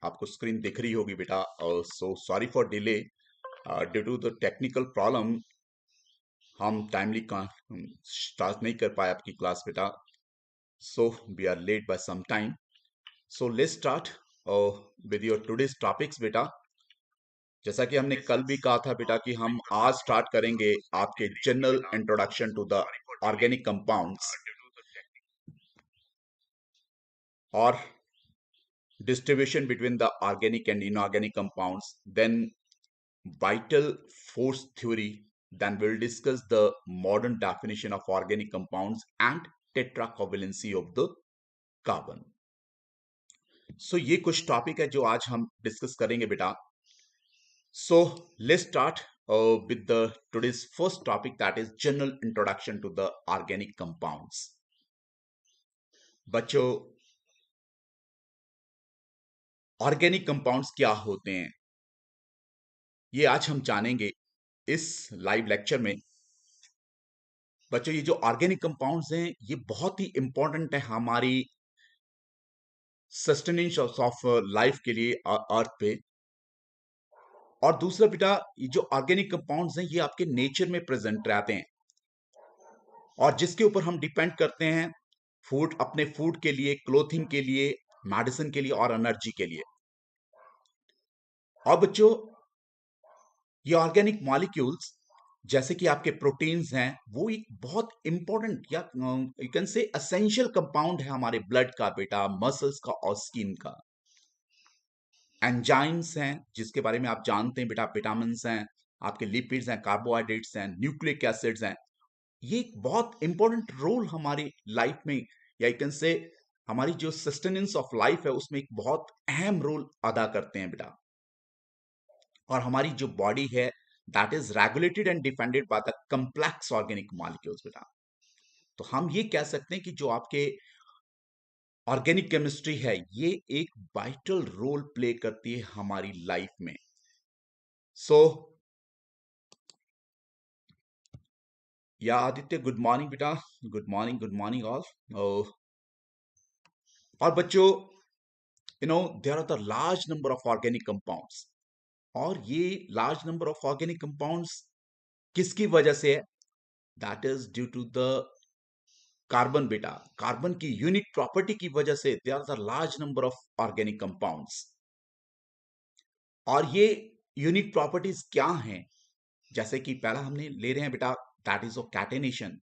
आपको स्क्रीन दिख रही होगी बेटा। So sorry for delay, due to the technical problem हम टाइमली स्टार्ट नहीं कर पाए आपकी क्लास बेटा। So we are late by some time. So let's start with your today's topics बेटा। जैसा कि हमने कल भी कहा था बेटा कि हम आज स्टार्ट करेंगे आपके general introduction to the organic compounds और distribution between the organic and inorganic compounds, then vital force theory, then we'll discuss the modern definition of organic compounds and tetracovalency of the carbon. So ये कुछ topic है जो आज हम discuss करेंगे बेटा. So let's start with the today's first topic, that is general introduction to the organic compounds. बच्चों, organic compounds क्या होते हैं ये आज हम जानेंगे इस लाइव लेक्चर में. बच्चों, ये जो ऑर्गेनिक कंपाउंड्स हैं ये बहुत ही इंपॉर्टेंट है हमारी सस्टेनेंस ऑफ लाइफ के लिए अर्थ पे. और दूसरा बेटा, ये जो ऑर्गेनिक कंपाउंड्स हैं ये आपके नेचर में प्रेजेंट रहते हैं और जिसके ऊपर हम डिपेंड करते हैं फूड, अपने फूड के लिए, क्लोथिंग के लिए, मेडिसिन के लिए और एनर्जी के लिए. और बच्चों, ये ऑर्गेनिक मॉलिक्यूल्स जैसे कि आपके प्रोटीन्स हैं वो एक बहुत इंपॉर्टेंट या यू कैन से एसेंशियल कंपाउंड है हमारे ब्लड का बेटा, मसल्स का और स्किन का. एंजाइम्स हैं जिसके बारे में आप जानते हैं बेटा, विटामिन हैं, आपके लिपिड्स हैं, कार्बोहाइड्रेट्स हैं, न्यूक्लिक एसिड्स हैं. ये एक बहुत इंपॉर्टेंट रोल हमारी लाइफ में या यू कैन से हमारी जो सस्टेनेंस ऑफ लाइफ है उसमें एक बहुत अहम रोल अदा करते हैं बेटा. और हमारी जो बॉडी है that is regulated and defended by the complex organic molecules बेटा. तो हम ये कह सकते हैं कि जो आपके ऑर्गेनिक केमिस्ट्री है ये एक वाइटल रोल प्ले करती है हमारी लाइफ में. So yeah Aditya, good morning बेटा. Good morning all. और बच्चों, there are the large number of organic compounds. और ये large number of organic compounds किसकी वजह से है? That is due to the carbon बेटा. कार्बन की यूनिक प्रॉपर्टी की वजह से there are the large number of organic compounds. और ये यूनिक प्रॉपर्टीज क्या हैं? जैसे कि पहला हमने ले रहे हैं बेटा, दैट इज ऑफ कैटेनेशन.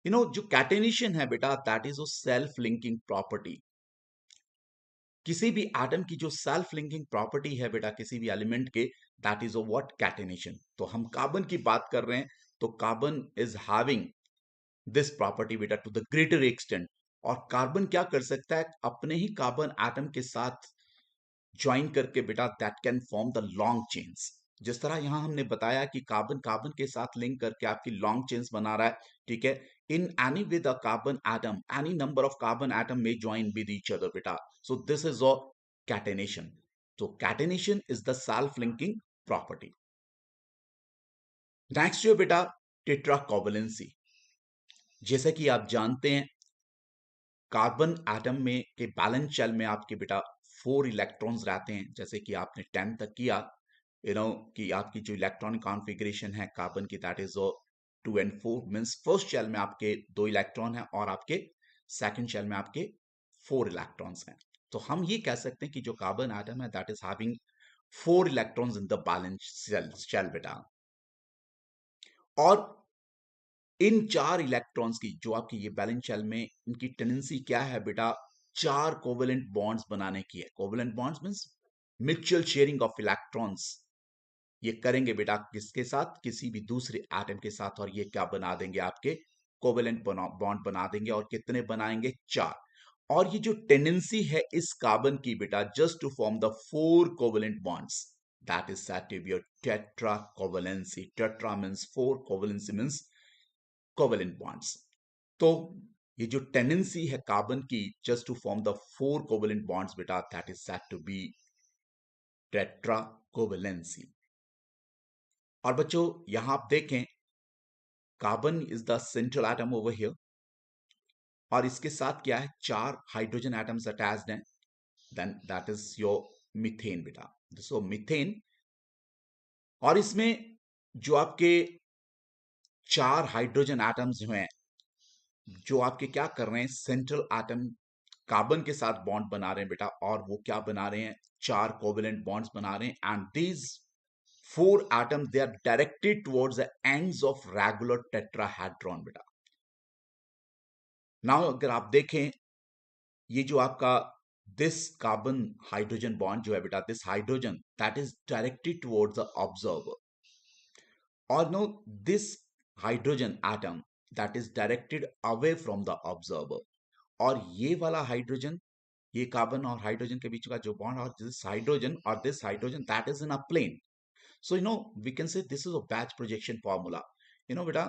जो कैटेनेशन है बेटा that is of self linking property. किसी भी एटम की जो सेल्फ लिंकिंग प्रॉपर्टी है बेटा किसी भी एलिमेंट के, that is of what? Catenation. तो हम कार्बन की बात कर रहे हैं तो carbon is having this property बेटा टू द ग्रेटर एक्सटेंट. और कार्बन क्या कर सकता है? अपने ही कार्बन एटम के साथ ज्वाइन करके बेटा that can form the long chains. जिस तरह यहां हमने बताया कि कार्बन कार्बन के साथ लिंक करके आपकी लॉन्ग चेन्स बना रहा है, ठीक है. In any with a carbon atom, any number of carbon atom में ज्वाइन विद ईच अदर बेटा. So this is a catenation. तो catenation is the self linking property. Next जो बेटा, टेट्रा कोवलेंसी. जैसे कि आप जानते हैं कार्बन एटम में के बैलेंस शेल में आपके बेटा 4 इलेक्ट्रॉन्स रहते हैं. जैसे कि आपने 10 तक किया, कि आपकी जो इलेक्ट्रॉनिक कॉन्फ़िगरेशन है कार्बन की that is 2 and 4 means first shell में आपके 2 इलेक्ट्रॉन हैं और आपके सेकंड शेल में आपके 4 इलेक्ट्रॉन्स हैं. तो हम ये कह सकते हैं कि जो कार्बन एटम है that is having 4 electrons in the valence shell बेटा. और इन 4 इलेक्ट्रॉन्स की जो आपकी ये बैलेंस शेल में इनकी टेंडेंसी क्या है बेटा? 4 कोवेलेंट बॉन्ड्स बनाने की है. Covalent bonds means mutual sharing of electrons. ये करेंगे बेटा किसके साथ? किसी भी दूसरे एटम के साथ. और ये क्या बना देंगे? आपके कोवेलेंट बॉन्ड बना देंगे. और कितने बनाएंगे? 4. और ये जो टेंडेंसी है इस कार्बन की बेटा just to form the 4 covalent bonds, that is said to be your tetra covalency. Tetra means 4, covalency means covalent bonds. तो ये जो टेंडेंसी है कार्बन की just to form the 4 covalent bonds बेटा that is said to be tetra covalency. और बच्चों यहां आप देखें carbon is the central atom over here. और इसके साथ क्या है? 4 हाइड्रोजन एटम्स अटैच्ड हैं. Then that is your methane बेटा, दिस इज मीथेन। और इसमें जो आपके 4 हाइड्रोजन एटम्स जो हैं, जो आपके क्या कर रहे हैं, सेंट्रल एटम कार्बन के साथ बॉन्ड बना रहे हैं बेटा, और वो क्या बना रहे हैं, 4 कोवेलेंट बॉन्ड्स बना रहे हैं। And these 4 atoms they are directed towards the ends of regular tetrahedron बेटा। नाउ अगर आप देखें, ये जो आपका दिस कार्बन हाइड्रोजन बॉन्ड जो है बेटा, this hydrogen that is directed towards the observer, और no this hydrogen atom that is directed away from the observer. और ये वाला हाइड्रोजन, ये कार्बन और हाइड्रोजन के बीच का जो बॉन्ड, और this hydrogen that is in a plane. So, we can say this is a batch projection formula. बेटा,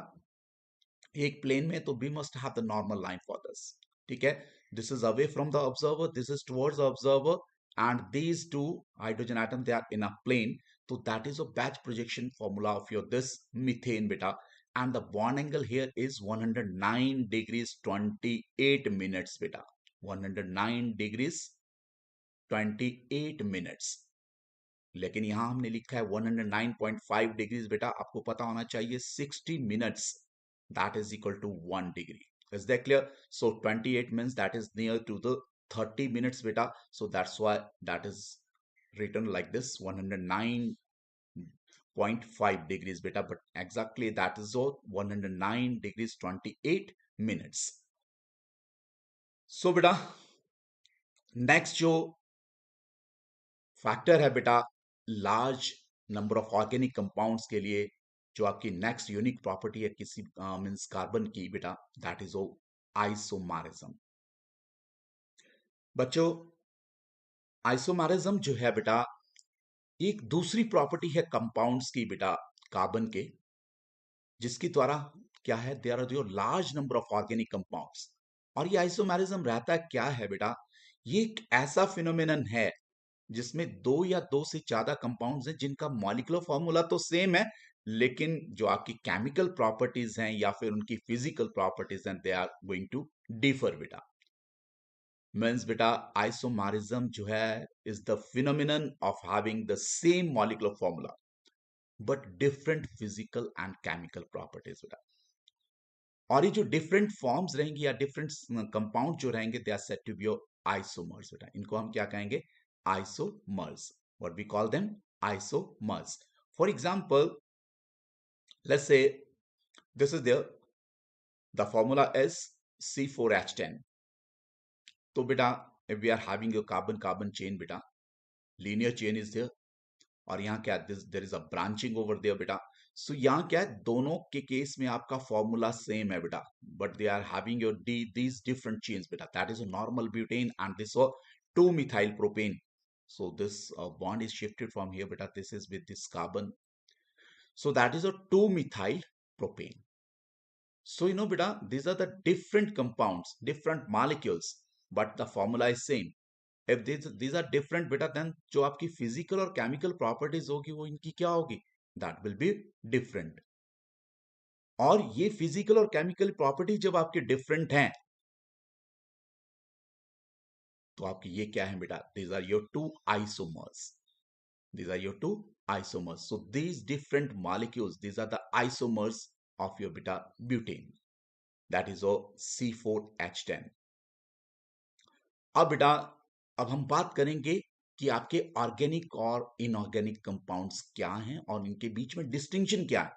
एक प्लेन में तो we must have the normal line for this. ठीक है, this is away from the observer, this is towards the observer, and these two hydrogen atoms they are in a plane. So that is a batch projection formula of your this methane beta. And the bond angle here is 109 degrees 28 minutes beta. 109 degrees 28 minutes. लेकिन यहां हमने लिखा है 109.5 degrees बेटा, आपको पता होना चाहिए 60 minutes that is equal to 1 degree. Is that clear? So 28 means that is near to the 30 minutes बेटा, so that's why that is written like this 109.5 degrees beta, but exactly that is all 109 degrees 28 minutes. So beta, next जो factor है बेटा large number of organic compounds के लिए, जो आपकी next unique property है किसी मींस कार्बन की बेटा, दैट इज ओ आइसोमेरिज्म। बच्चों, आइसोमेरिज्म जो है बेटा, एक दूसरी प्रॉपर्टी है कंपाउंड्स की बेटा कार्बन के, जिसके द्वारा क्या है, there are your large number of organic compounds. और ये आइसोमेरिज्म रहता क्या है बेटा, ये एक ऐसा फिनोमिनन है जिसमें 2 या 2 से ज्यादा कंपाउंड्स हैं जिनका मॉलिक्यूलर फॉर्मूला तो सेम है, लेकिन जो आपकी केमिकल प्रॉपर्टीज हैं या फिर उनकी फिजिकल प्रॉपर्टीज हैं, they are going to differ बेटा। मींस बेटा आइसोमेरिज्म जो है is the phenomenon of having the same molecular formula but different physical and chemical properties बेटा। और ये जो डिफरेंट फॉर्म्स रहेंगी या डिफरेंट कंपाउंड जो रहेंगे, they are said to be isomers बेटा। इनको हम क्या कहेंगे, isomers. What we call them? Isomers. For example, let's say this is there, the formula is C4H10. तो बेटा, if we are having a carbon chain बेटा, linear chain is there, और यहाँ क्या, there is a branching over there बेटा। सो यहाँ क्या है, दोनों के केस में आपका फॉर्मूला सेम है बेटा, but they are having your these different chains बेटा, that is a normal butane and this is 2-methyl propane. So this bond is shifted from here beta, this is with this carbon, so that is a 2-methyl propane. So beta, these are the different compounds, different molecules, but the formula is same. If these are different beta, then जो आपकी physical और chemical properties होगी वो इनकी क्या होगी, that will be different. और ये physical और chemical property जब आपके different हैं, तो आपकी ये क्या है बेटा, these are your two isomers. These are your two isomers. So these different molecules, these are the isomers of your beta butane. That is your C4H10. अब बेटा, अब हम बात करेंगे कि आपके ऑर्गेनिक और इनऑर्गेनिक कंपाउंड्स क्या हैं और इनके बीच में डिस्टिंक्शन क्या है।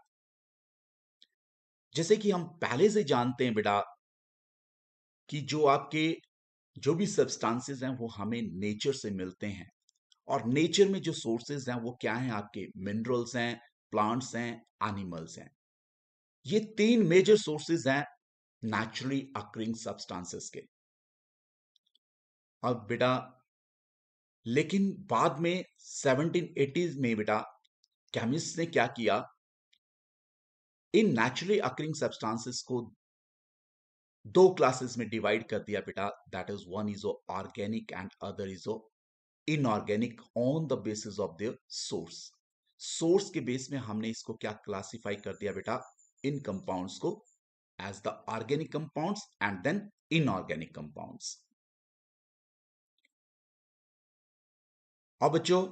जैसे कि हम पहले से जानते हैं बेटा कि जो भी सब्सटेंसेस हैं वो हमें नेचर से मिलते हैं, और नेचर में जो सोर्सेज हैं वो क्या हैं, आपके मिनरल्स हैं, प्लांट्स हैं, एनिमल्स हैं। ये 3 मेजर सोर्सेज हैं नेचुरली अकरिंग सब्सटेंसेस के। अब बेटा, लेकिन बाद में 1780s में बेटा केमिस्ट ने क्या किया, इन नेचुरली अकरिंग सब्सटेंसेस को 2 क्लासेस में डिवाइड कर दिया बेटा, that is one is organic and other is inorganic on the basis of their source. Source के बेस में हमने इसको क्या क्लासिफाई कर दिया बेटा, इन कंपाउंड्स को as the organic compounds and then inorganic compounds. और बच्चों,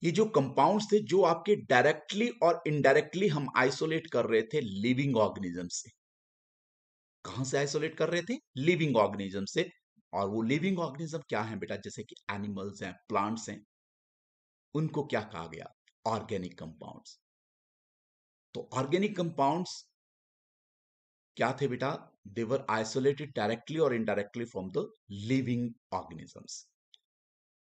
ये जो कंपाउंड्स थे जो आपके डायरेक्टली और इनडायरेक्टली हम आइसोलेट कर रहे थे लिविंग ऑर्गेनिज्म से। कहां से आइसोलेट कर रहे थे? लिविंग ऑर्गेनिज्म से। और वो लिविंग ऑर्गेनिज्म क्या है बेटा? जैसे कि एनिमल्स हैं, प्लांट्स हैं, उनको क्या कहा गया? Organic compounds. तो ऑर्गेनिक कंपाउंड्स क्या थे बेटा? दे वर आइसोलेटेड डायरेक्टली और indirectly from the living organisms.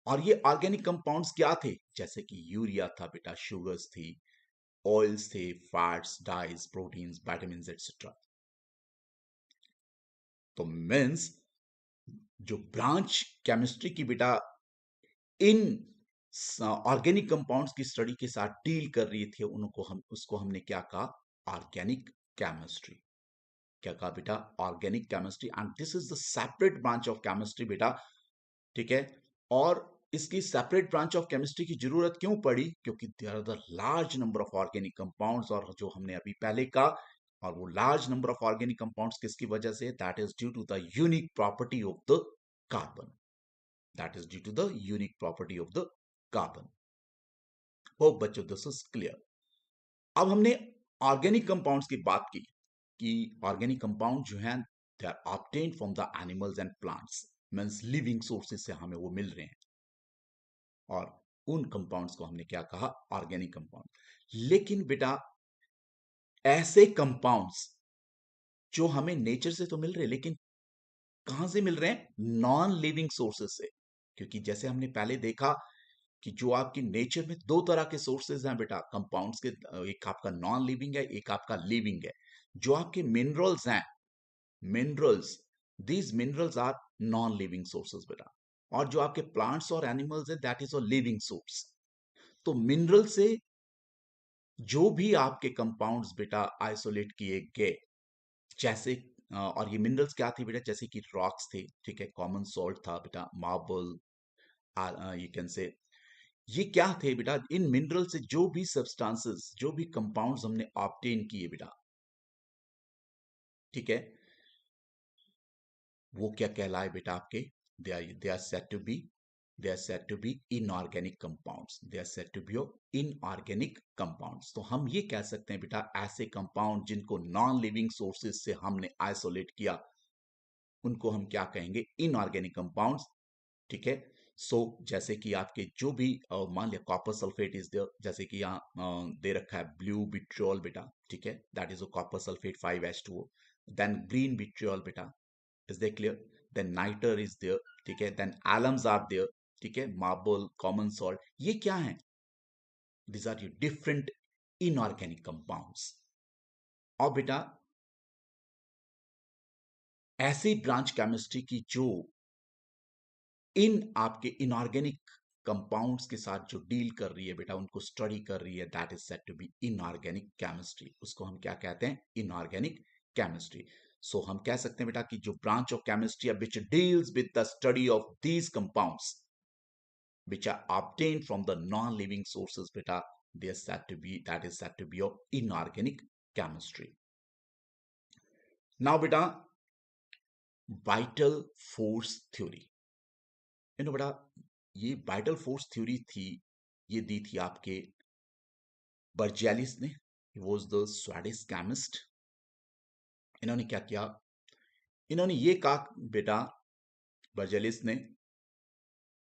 और ये ऑर्गेनिक कंपाउंड्स क्या थे? जैसे कि यूरिया था बेटा, शुगर्स थी, ऑयल्स थे, fats, dyes, proteins, vitamins etcetera. तो मीन्स जो ब्रांच केमिस्ट्री की बेटा इन ऑर्गेनिक कंपाउंड्स की स्टडी के साथ डील कर रही थी, उनको हम उसको हमने क्या कहा? Organic chemistry. क्या कहा बेटा? Organic chemistry. And this is the separate branch of chemistry बेटा, ठीक है। और इसकी सेपरेट ब्रांच ऑफ केमिस्ट्री की जरूरत क्यों पड़ी? क्योंकि there are the large number of organic compounds, और जो हमने अभी पहले कहा, और वो large number of organic compounds किसकी वजह से? That is due to the unique property of the carbon. That is due to the unique property of the carbon. Hope बच्चों दिस इज क्लियर। अब हमने ऑर्गेनिक कंपाउंड्स की बात की कि ऑर्गेनिक कंपाउंड जो हैं they are obtained from the animals and plants, means living sources से हमें वो मिल रहे हैं, और उन कंपाउंड्स को हमने क्या कहा? Organic compound. लेकिन बेटा ऐसे कंपाउंड्स जो हमें नेचर से तो मिल रहे हैं, लेकिन कहां से मिल रहे हैं? नॉन लिविंग सोर्सेज से। क्योंकि जैसे हमने पहले देखा कि जो आपकी नेचर में दो तरह के सोर्सेज हैं बेटा कंपाउंड्स के, एक आपका नॉन लिविंग है, एक आपका लिविंग है। जो आपके मिनरल्स हैं, minerals, these minerals are non living sources बेटा। और जो आपके प्लांट्स और एनिमल्स है, that is a living source. तो मिनरल से जो भी आपके कंपाउंड्स बेटा आइसोलेट किए गए, जैसे और ये मिनरल्स क्या थे बेटा? जैसे कि रॉक्स थे, ठीक है, कॉमन सॉल्ट था बेटा, मार्बल, यू कैन से, ये क्या थे बेटा? इन मिनरल से जो भी सब्सटेंसेस, जो भी कंपाउंड्स हमने ऑब्टेन किए बेटा, ठीक है, वो क्या कहलाए बेटा आपके? They are said to be, they are said to be inorganic compounds. They are said to be inorganic compounds. तो हम ये कह सकते हैं बेटा, ऐसे कंपाउंड जिनको नॉन लिविंग सोर्सेज से हमने आइसोलेट किया, उनको हम क्या कहेंगे? इनऑर्गेनिक कंपाउंड्स, ठीक है। सो जैसे कि आपके जो भी मान लिया कॉपर सल्फेट इज देयर, जैसे कि यहाँ दे रखा है ब्लू विट्रियोल बेटा, ठीक है, that is a copper sulphate 5H2O। Then green vitriol बेटा, is they clear? Then nitre is there, ठीक है, देन एलम्स आर देयर, ठीक है, मार्बल, कॉमन सॉल्ट, ये क्या है? This are your different inorganic compounds. और बेटा ऐसी ब्रांच केमिस्ट्री की जो इन आपके इनऑर्गेनिक कंपाउंड्स के साथ जो डील कर रही है बेटा, उनको स्टडी कर रही है, that is said to be inorganic chemistry. उसको हम क्या कहते हैं? Inorganic chemistry. सो हम कह सकते हैं बेटा कि जो ब्रांच ऑफ केमिस्ट्री है which deals with the study of these compounds which are obtained from the non-living sources beta, they are said to be, that is said to be of inorganic chemistry. Now beta, vital force theory, बेटा ये vital force theory थी, ये दी थी आपके बर्जेलिस ने। Was the Swedish chemist. इन्होंने क्या किया? इन्होंने ये कहा बेटा, बर्जेलिस ने,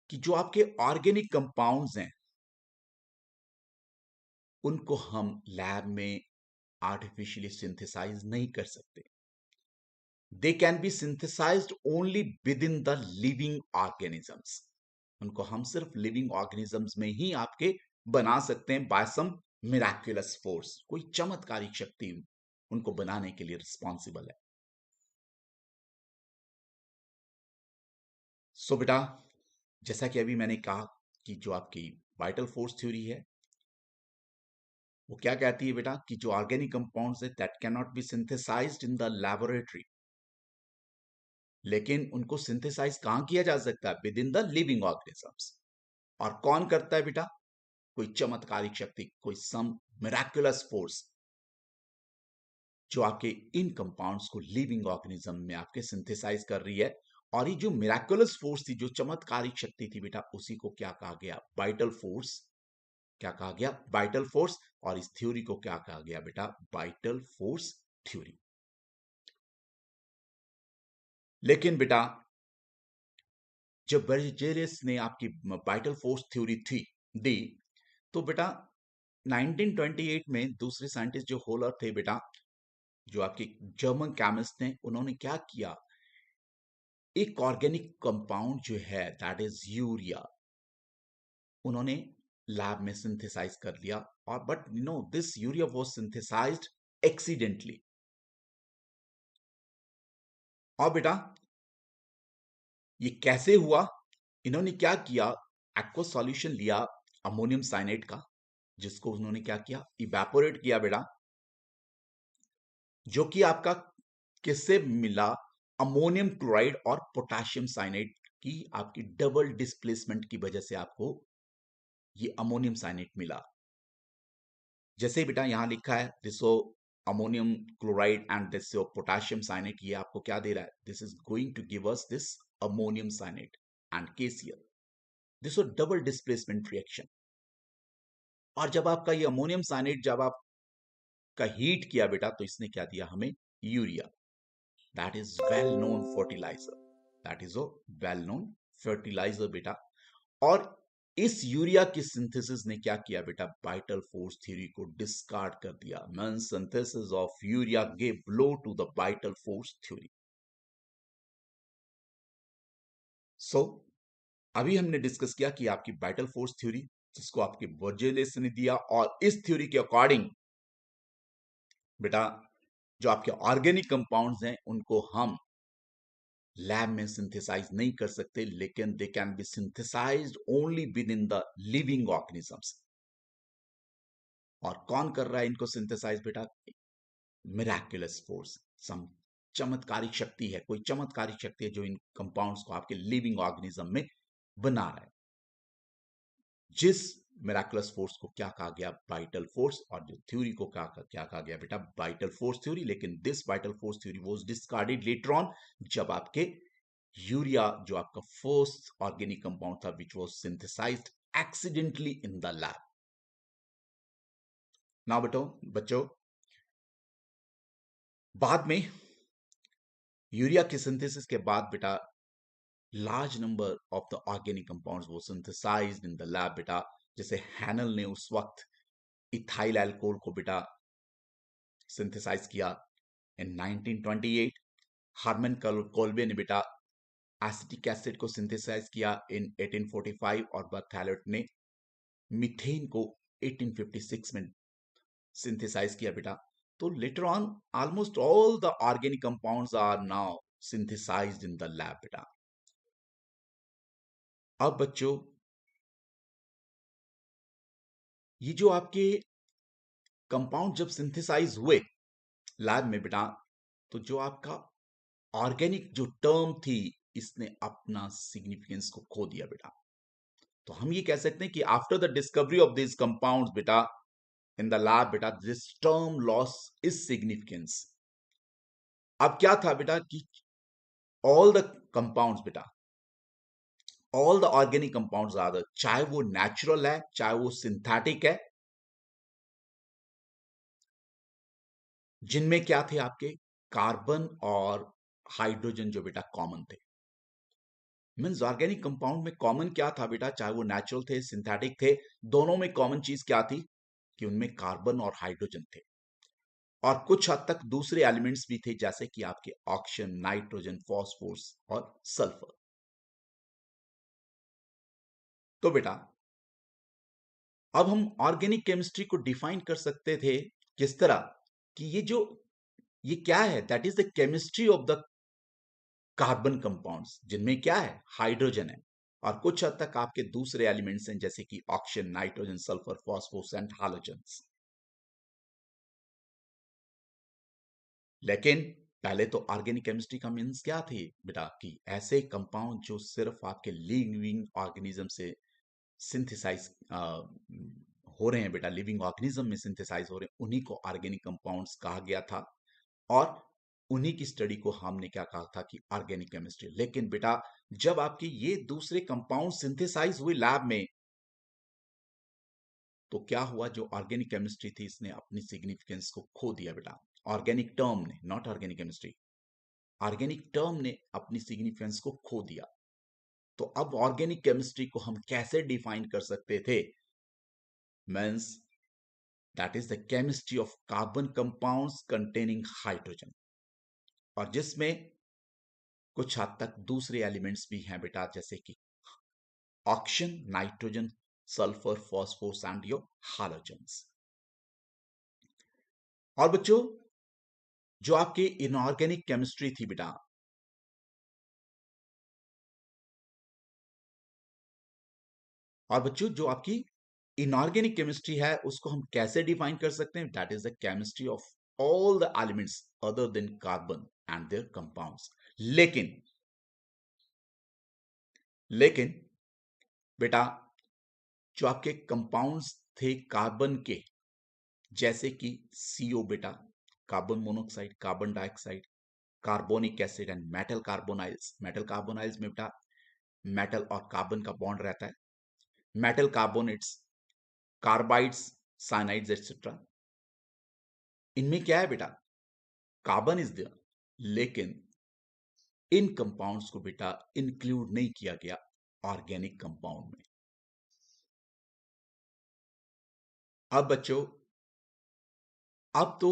कि जो आपके ऑर्गेनिक कंपाउंड्स हैं उनको हम लैब में आर्टिफिशियली सिंथेसाइज नहीं कर सकते। They can be synthesized only within the living organisms. उनको हम सिर्फ लिविंग ऑर्गेनिजम्स में ही आपके बना सकते हैं बाय सम मिराक्युलस फोर्स। कोई चमत्कारिक शक्ति उनको बनाने के लिए रिस्पॉन्सिबल है। सो बेटा जैसा कि अभी मैंने कहा कि जो आपकी वाइटल फोर्स थ्योरी है वो क्या कहती है बेटा कि जो ऑर्गेनिक कंपाउंड्स है that can not be synthesized in the laboratory, लेकिन उनको सिंथेसाइज कहां किया जा सकता है? Within the living organisms. और कौन करता है बेटा? कोई चमत्कारिक शक्ति, कोई सम मिराकुलस फोर्स जो आपके इन कंपाउंड्स को लिविंग ऑर्गेनिज्म में आपके सिंथेसाइज कर रही है। और ये जो मिराकुलस फोर्स थी, जो चमत्कारिक शक्ति थी बेटा, उसी को क्या कहा गया? Vital force. क्या कहा गया? Vital force. और इस थ्योरी को क्या कहा गया बेटा? Vital force theory. लेकिन बेटा जब बर्जेलियस ने आपकी वाइटल फोर्स थ्योरी थी दी, तो बेटा 1928 में दूसरे साइंटिस्ट जो होलर थे बेटा, जो आपके जर्मन केमिस्ट ने, उन्होंने क्या किया? एक ऑर्गेनिक कंपाउंड जो है दैट इज यूरिया, उन्होंने लैब में सिंथेसाइज कर लिया। और but you know this urea was synthesized accidentally. और बेटा ये कैसे हुआ? इन्होंने क्या किया? एक्वा सॉल्यूशन लिया अमोनियम साइनेट का, जिसको उन्होंने क्या किया? इवेपोरेट किया बेटा, जो कि आपका किससे मिला? अमोनियम क्लोराइड और पोटेशियम साइनेट की आपकी डबल डिस्प्लेसमेंट की वजह से आपको ये अमोनियम साइनेट मिला। जैसे बेटा यहां लिखा है this ammonium chloride and this potassium cyanate, ये आपको क्या दे रहा है? This is going to give us this ammonium cyanate and KCl। This double displacement reaction. और जब आपका ये अमोनियम साइनेट जब आपका हीट किया बेटा, तो इसने क्या दिया हमें? Urea. That is well known fertilizer. That is a well known fertilizer बेटा। और इस यूरिया की सिंथेसिस ने क्या किया बेटा? वाइटल फोर्स थ्योरी को डिस्कार्ड कर दिया। Mean synthesis of urea give blow to the vital force theory. So अभी हमने डिस्कस किया कि आपकी वाइटल फोर्स थ्योरी, जिसको आपके बर्जेलियस ने दिया, और इस थ्योरी के अकॉर्डिंग बेटा जो आपके ऑर्गेनिक कंपाउंड्स हैं उनको हम लैब में सिंथेसाइज नहीं कर सकते, लेकिन they can be synthesized only within the living organisms. और कौन कर रहा है इनको सिंथेसाइज बेटा? Miraculous force. सम चमत्कारिक शक्ति है, कोई चमत्कारिक शक्ति है जो इन कंपाउंड्स को आपके लिविंग ऑर्गेनिज्म में बना रहा है। जिस मिराकुलस फोर्स को क्या कहा गया? Vital force. और जो थ्योरी को क्या कहा गया बेटा? Vital force theory. लेकिन this vital force theory was discarded later on, जब आपके यूरिया जो आपका फर्स्ट ऑर्गेनिक कंपाउंड था which was synthesized accidentally in the lab. Now बच्चों बाद में यूरिया की सिंथेसिस के बाद बेटा large number of the organic compounds वो सिंथेसाइज्ड इन द लैब बेटा। जैसे हैनल ने उस वक्त इथाइल अल्कोहल को बेटा सिंथेसाइज किया इन 1928। हार्मन कोल्बे ने बेटा एसिटिक एसिड को सिंथेसाइज किया इन 1845। और बर्थैलेट ने मीथेन को 1856 में सिंथेसाइज किया बेटा। तो later on almost all the organic compounds are now synthesized in the lab बेटा। अब बच्चों ये जो आपके कंपाउंड जब सिंथेसाइज हुए लैब में बेटा, तो जो आपका ऑर्गेनिक जो टर्म थी, इसने अपना सिग्निफिकेंस को खो दिया बेटा। तो हम ये कह सकते हैं कि after the discovery of this compounds बेटा इन द लैब बेटा, this term lost its significance. अब क्या था बेटा कि ऑल द कंपाउंड्स बेटा, all the organic compounds are, चाहे वो नेचुरल है चाहे वो सिंथेटिक है, जिनमें क्या थे आपके कार्बन और हाइड्रोजन जो बेटा कॉमन थे। मीन्स ऑर्गेनिक कंपाउंड में कॉमन क्या था बेटा? चाहे वो नेचुरल थे सिंथेटिक थे, दोनों में कॉमन चीज क्या थी? कि उनमें कार्बन और हाइड्रोजन थे। और कुछ हद तक दूसरे एलिमेंट्स भी थे, जैसे कि आपके ऑक्सीजन, नाइट्रोजन, फॉस्फोरस और सल्फर। तो बेटा अब हम ऑर्गेनिक केमिस्ट्री को डिफाइन कर सकते थे किस तरह? कि ये क्या है? That is the chemistry of the carbon compounds, जिनमें क्या है? हाइड्रोजन है। और कुछ हद तक आपके दूसरे एलिमेंट्स हैं, जैसे कि oxygen, nitrogen, sulphur, phosphorus and halogens. लेकिन पहले तो ऑर्गेनिक केमिस्ट्री का मीन्स क्या थी बेटा? कि ऐसे कंपाउंड जो सिर्फ आपके लिविंग ऑर्गेनिज्म से सिंथेसाइज हो रहे हैं बेटा, लिविंग ऑर्गेनिज्म में सिंथेसाइज हो रहे हैं, उन्हीं को ऑर्गेनिक कंपाउंड्स कहा गया था। और उन्हीं की स्टडी को हमने क्या कहा था कि ऑर्गेनिक केमिस्ट्री। लेकिन बेटा जब आपके ये दूसरे कंपाउंड सिंथेसाइज हुए लैब में, तो क्या हुआ, जो ऑर्गेनिक केमिस्ट्री थी इसने अपनी सिग्निफिकेंस को खो दिया बेटा। ऑर्गेनिक टर्म ने, not organic chemistry, organic term ने अपनी सिग्निफिकेंस को खो दिया। तो अब ऑर्गेनिक केमिस्ट्री को हम कैसे डिफाइन कर सकते थे? Means that is the chemistry of carbon compounds containing hydrogen, और जिसमें कुछ हद तक दूसरे एलिमेंट्स भी हैं बेटा, जैसे कि oxygen, nitrogen, sulphur, phosphorus and your halogens. और बच्चों जो आपकी इनऑर्गेनिक केमिस्ट्री थी बेटा, और बच्चों जो आपकी इनऑर्गेनिक केमिस्ट्री है उसको हम कैसे डिफाइन कर सकते हैं? That is the chemistry of all the elements other than carbon and there compounds. लेकिन बेटा जो आपके कंपाउंड्स थे कार्बन के, जैसे कि सीओ बेटा, carbon monoxide, carbon dioxide, carbonic acid and metal carbonyls. Metal carbonyls में बेटा मेटल और कार्बन का बॉन्ड रहता है। Metal carbonates, carbides, cyanides etcetera, इनमें क्या है बेटा, कार्बन इज देयर, लेकिन इन कंपाउंड्स को बेटा इंक्लूड नहीं किया गया ऑर्गेनिक कंपाउंड में। अब बच्चों अब तो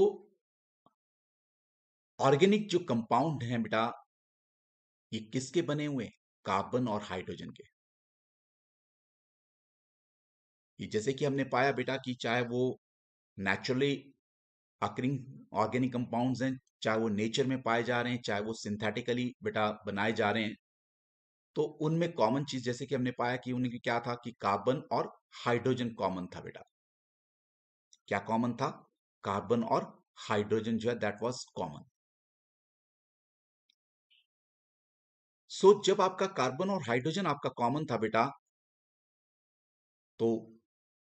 ऑर्गेनिक जो कंपाउंड हैं बेटा, ये किसके बने हुए हैं? कार्बन और हाइड्रोजन के। ये जैसे कि हमने पाया बेटा कि चाहे वो नेचुरली अकरिंग ऑर्गेनिक कंपाउंड्स हैं, चाहे वो नेचर में पाए जा रहे हैं, चाहे वो सिंथेटिकली बेटा बनाए जा रहे हैं, तो उनमें कॉमन चीज जैसे कि हमने पाया कि उनमें क्या था कि कार्बन और हाइड्रोजन कॉमन था बेटा। क्या कॉमन था? कार्बन और हाइड्रोजन जो है दैट वाज कॉमन। सो जब आपका कार्बन और हाइड्रोजन आपका कॉमन था बेटा, तो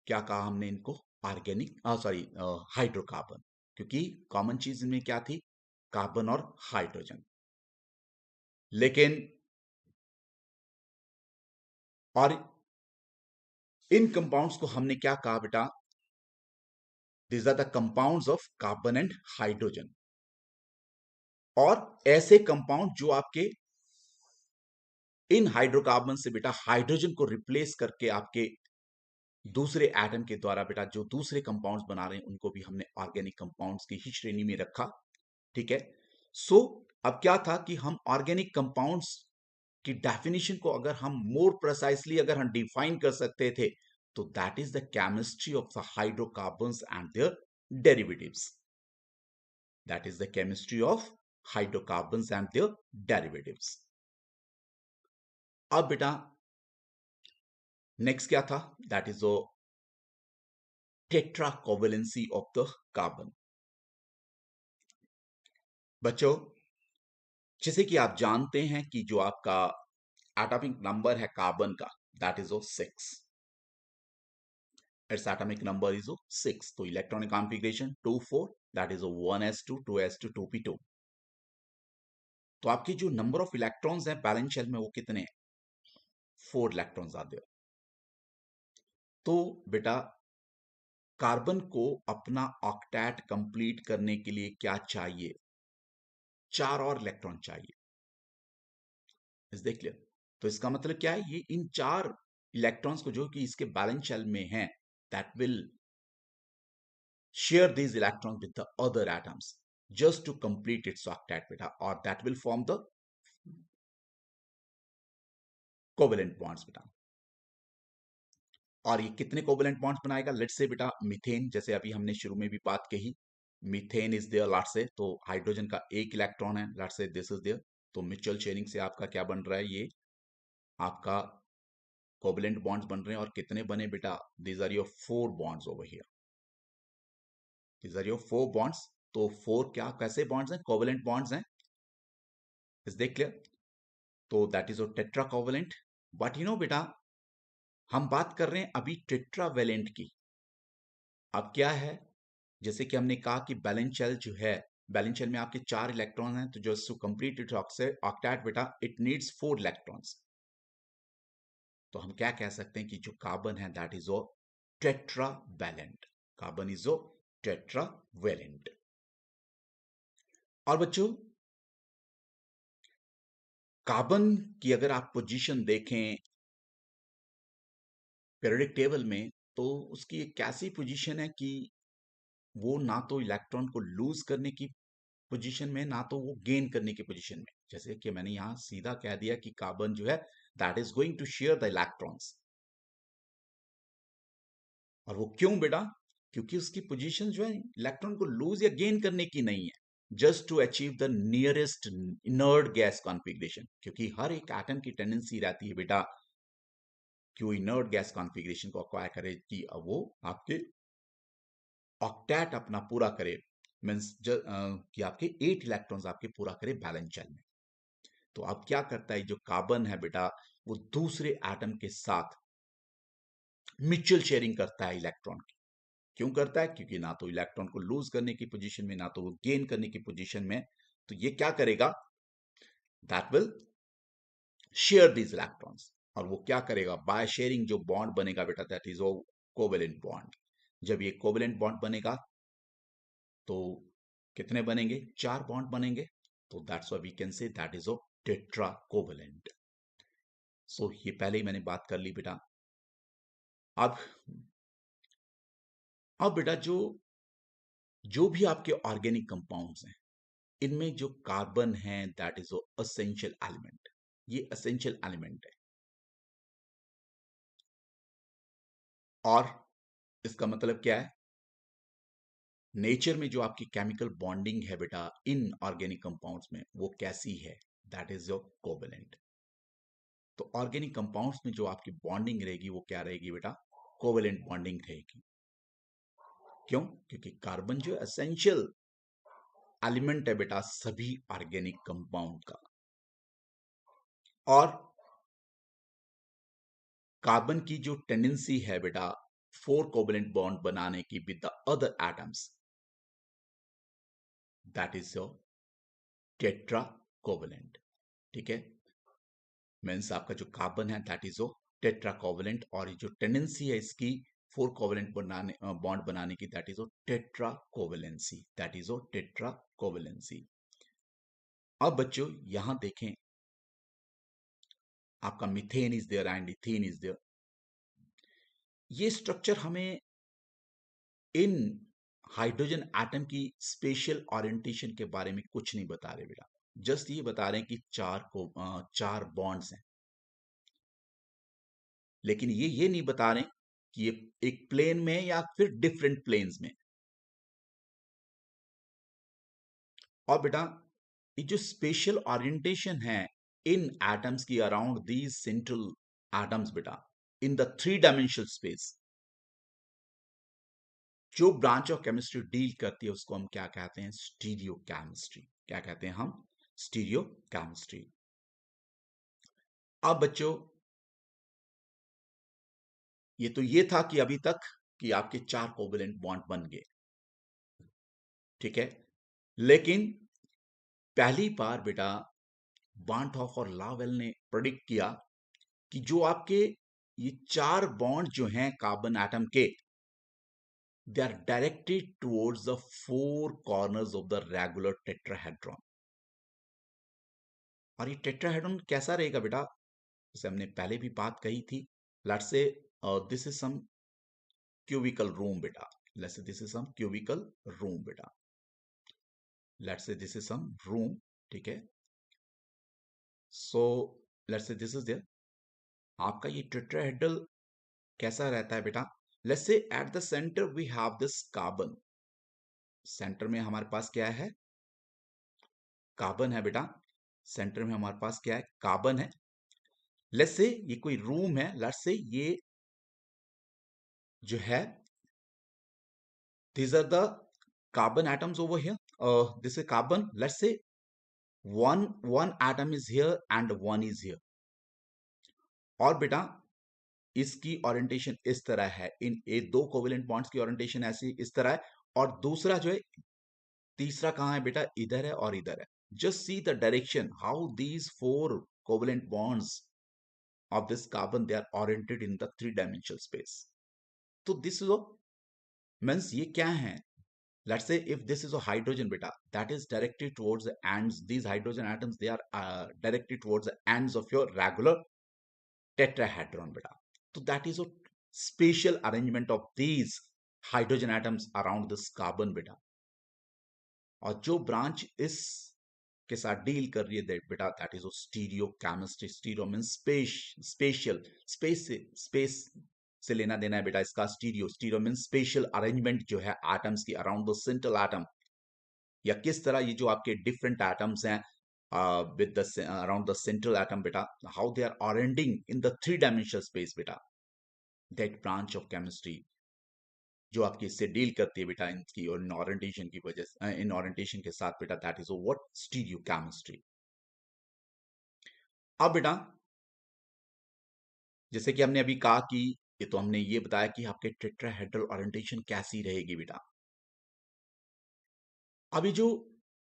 क्या कहा हमने इनको? ऑर्गेनिक, सॉरी, हाइड्रोकार्बन, क्योंकि कॉमन चीज में क्या थी? कार्बन और हाइड्रोजन। लेकिन और इन कंपाउंड्स को हमने क्या कहा बेटा? These are the compounds of carbon and hydrogen. और ऐसे कंपाउंड जो आपके इन हाइड्रोकार्बन से बेटा हाइड्रोजन को रिप्लेस करके आपके दूसरे एटम के द्वारा बेटा जो दूसरे कंपाउंड्स बना रहे हैं, उनको भी हमने ऑर्गेनिक कंपाउंड्स की ही श्रेणी में रखा। ठीक है। सो अब क्या था कि हम ऑर्गेनिक कंपाउंड्स की डेफिनेशन को अगर हम मोर प्रिसाइसली अगर हम डिफाइन कर सकते थे, तो that is the chemistry of the hydrocarbons and their derivatives. That is the chemistry of hydrocarbons and their derivatives. अब बेटा नेक्स्ट क्या था? That is the tetra covalency of the carbon. बच्चों जैसे कि आप जानते हैं कि जो आपका एटॉमिक नंबर है कार्बन का, that is 6। Its atomic number is 6। तो electronic configuration 2 4, that is 1s2 2s2 2p2। तो आपके जो नंबर ऑफ इलेक्ट्रॉन्स हैं बैलेंस शेल में वो कितने हैं? 4 इलेक्ट्रॉन्स आते हैं। तो बेटा कार्बन को अपना ऑक्टेट कंप्लीट करने के लिए क्या चाहिए? 4 और इलेक्ट्रॉन चाहिए। इस देख लिया। तो इसका मतलब क्या है? ये इन 4 इलेक्ट्रॉन्स को जो कि इसके बैलेंस शेल में हैं, that will share these electrons with the other atoms just to complete its octet beta, or that will form the covalent bonds beta। और ये कितने कोवेलेंट बॉन्ड्स बनाएगा? लेट्स से बेटा मीथेन, जैसे अभी हमने शुरू में भी बात कही, methane is there, let's say, तो हाइड्रोजन का एक इलेक्ट्रॉन है, let's say this is there. तो म्यूचुअल शेयरिंग से आपका क्या बन रहा है? ये आपका कोवेलेंट बॉन्ड्स बन रहे हैं। और कितने बने बेटा? These are your 4 bonds over here. These are your 4 bonds. तो 4 क्या कैसे बॉन्ड्स हैं? कोवेलेंट बॉन्ड्स हैं। इस देख क्लियर? तो that is your tetra covalent. But you no बेटा हम बात कर रहे हैं अभी टेट्रावेलेंट की। अब क्या है, जैसे कि हमने कहा कि बैलेंस शेल जो है बैलेंस शेल में आपके 4 इलेक्ट्रॉन हैं, तो just to complete it octet बेटा इट नीड्स 4 इलेक्ट्रॉन्स। तो हम क्या कह सकते हैं कि जो कार्बन है that is uh tetravalent. Carbon is uh tetravalent. और बच्चों कार्बन की अगर आप पोजीशन देखें पीरियोडिक टेबल में, तो उसकी एक ऐसी पोजीशन है कि वो ना तो इलेक्ट्रॉन को लूज करने की पोजीशन में, ना तो वो गेन करने की पोजीशन में। जैसे कि मैंने यहां सीधा कह दिया कि कार्बन जो है that is going to share the electrons. और वो क्यों बेटा? क्योंकि उसकी पोजीशन जो है इलेक्ट्रॉन को लूज या गेन करने की नहीं है, just to achieve the nearest inert gas configuration. क्योंकि हर एक एटम की टेंडेंसी रहती है बेटा कि वो इनर्ट गैस कॉन्फ़िगरेशन को अक्वायर करे, कि वो आपके ऑक्टेट अपना पूरा करे, मीन्स कि आपके 8 इलेक्ट्रॉन्स आपके पूरा करे बैलेंस शेल में। तो अब क्या करता है जो कार्बन है बेटा, वो दूसरे एटम के साथ म्यूचुअल शेयरिंग करता है इलेक्ट्रॉन की। क्यों करता है? क्योंकि ना तो इलेक्ट्रॉन को लूज करने की पोजीशन में, ना तो वो गेन करने की पोजीशन में। तो ये क्या करेगा? That will share these electrons. और वो क्या करेगा? बाय शेयरिंग जो बॉन्ड बनेगा बेटा that is uh covalent bond. जब ये कोवेलेंट बॉन्ड बनेगा तो कितने बनेंगे? 4 बॉन्ड बनेंगे। तो that's why we can say that is O tetra covalent. So ये पहले ही मैंने बात कर ली बेटा। अब बेटा जो जो भी आपके ऑर्गेनिक कंपाउंड्स हैं, इनमें जो कार्बन है दैट इज असेंशियल एलिमेंट। ये असेंशियल एलिमेंट है। और इसका मतलब क्या है? नेचर में जो आपकी केमिकल बॉन्डिंग है बेटा इन ऑर्गेनिक कंपाउंड्स में, वो कैसी है? That is your covalent. तो ऑर्गेनिक कंपाउंड्स में जो आपकी बॉन्डिंग रहेगी वो क्या रहेगी बेटा? कोवेलेंट बॉन्डिंग रहेगी। क्यों? क्योंकि कार्बन जो एसेंशियल एलिमेंट है बेटा सभी ऑर्गेनिक कंपाउंड का। और कार्बन की जो टेंडेंसी है बेटा 4 कोवेलेंट बॉन्ड बनाने की with the other atoms, that is your tetra covalent. ठीक है, मीन्स आपका जो कार्बन है that is O tetra covalent, और जो टेंडेंसी है इसकी 4 कोवेलेंट बनाने बॉन्ड बनाने की, that is O tetra covalency. That is O tetra covalency. अब बच्चों यहां देखें, आपका methane is there and ethane is there. ये स्ट्रक्चर हमें इन हाइड्रोजन एटम की स्पेशल ओरिएंटेशन के बारे में कुछ नहीं बता रहे बेटा। जस्ट ये बता रहे हैं कि 4 बॉन्ड्स हैं, लेकिन ये नहीं बता रहे कि ये एक प्लेन में या फिर डिफरेंट प्लेन्स में। और बेटा ये जो स्पेशल ओरिएंटेशन है इन एटम्स की अराउंड दीज सेंट्रल एटम्स बेटा इन द 3 डायमेंशनल स्पेस, जो ब्रांच ऑफ केमिस्ट्री डील करती है उसको हम क्या कहते हैं? Stereo chemistry. क्या कहते हैं हम? Stereo chemistry. अब बच्चों ये था कि अभी तक कि आपके 4 कोवेलेंट बॉन्ड बन गए। ठीक है, लेकिन पहली बार बेटा बार्नहॉफ और लावेल ने प्रेडिक्ट किया कि जो आपके ये 4 बॉन्ड जो हैं कार्बन एटम के, they are directed towards the 4 corners of the regular tetrahedron. और ये टेट्राहेड्रॉन कैसा रहेगा बेटा? जैसे हमने पहले भी बात कही थी, let's say this is some cubical room बेटा। Let's say this is some cubical room बेटा। Let's say this is some room. ठीक है, so let's say this is there. आपका ये टेट्राहेड्रल कैसा रहता है बेटा? Let's say at the centre we have this carbon. Centre में हमारे पास क्या है? कार्बन है बेटा। सेंटर में हमारे पास क्या है? कार्बन है। लेट्स से ये कोई रूम है, लेट्स से ये जो है these are the carbon atoms over here. This is carbon. Let's say one atom is here and one is here. और बेटा इसकी ओरिएंटेशन इस तरह है, इन 2 कोवेलेंट बॉन्ड्स की ओरिएंटेशन ऐसी इस तरह है। और दूसरा जो है तीसरा कहाँ है बेटा? इधर है और इधर है. Just see the direction how these four covalent bonds of this carbon they are oriented in the three dimensional space. तो this is a means ये क्या है? Let's say if this is a hydrogen beta that is directed towards the ends, these hydrogen atoms they are directed towards the ends of your regular tetrahedron beta. So that is a spatial arrangement of these hydrogen atoms around this carbon beta. और जो branch इस के साथ deal कर रही है बेटा that is stereo chemistry. Stereo mean spatial, space से लेना देना है बेटा इसका. Stereo, stereo mean special arrangement जो है एटम्स की अराउंड द सेंट्रल एटम, या किस तरह ये जो आपके डिफरेंट एटम्स हैं with the around the central atom बेटा, how they are arranging in the three dimensional space बेटा. दैट ब्रांच ऑफ केमिस्ट्री जो आपकी इससे डील करती है बेटा इनकी और इन ओरिएंटेशन की वजह से, इन ओरिएंटेशन के साथ बेटा that is what stereo chemistry. अब बेटा जैसे कि हमने अभी कहा कि ये तो हमने ये बताया कि आपके टेट्राहेड्रल ओरिएंटेशन कैसी रहेगी बेटा. अभी जो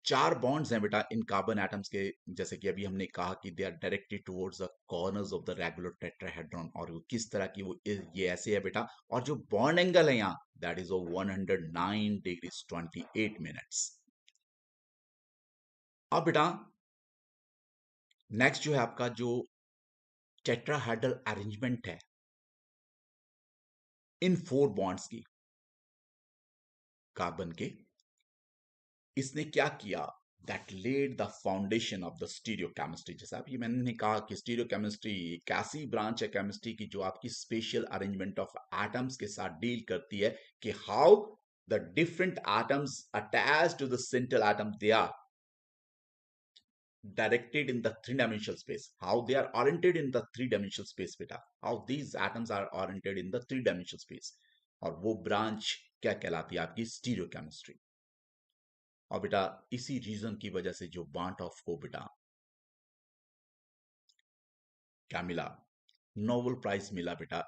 चार बॉन्ड्स हैं बेटा इन कार्बन एटम्स के, जैसे कि अभी हमने कहा कि they are directed towards the corners of the regular tetrahedron, और वो किस तरह की वो ये ऐसे है बेटा. और जो बॉन्ड एंगल है यहाँ दैट इज 109 डिग्रीज 28 मिनट्स. अब बेटा नेक्स्ट जो है आपका जो टेट्राहेड्रल अरेंजमेंट है इन फोर बॉन्ड्स की कार्बन के, इसने क्या किया? That led the foundation of the stereo chemistry. जैसा अभी मैंने कहा कि स्टीरियो केमिस्ट्री एक ऐसी ब्रांच है केमिस्ट्री की जो आपकी स्पेशल अरेंजमेंट ऑफ एटम्स के साथ डील करती है कि how the different atoms attach to the central atom they are directed in the three-dimensional space, how they are oriented in the three-dimensional space beta, how these atoms are oriented in the three-dimensional space. और वो branch क्या कहलाती है? आपकी stereo chemistry. और बेटा इसी reason की वजह से जो बांटॉफ को बेटा क्या मिला? नोबेल प्राइज मिला बेटा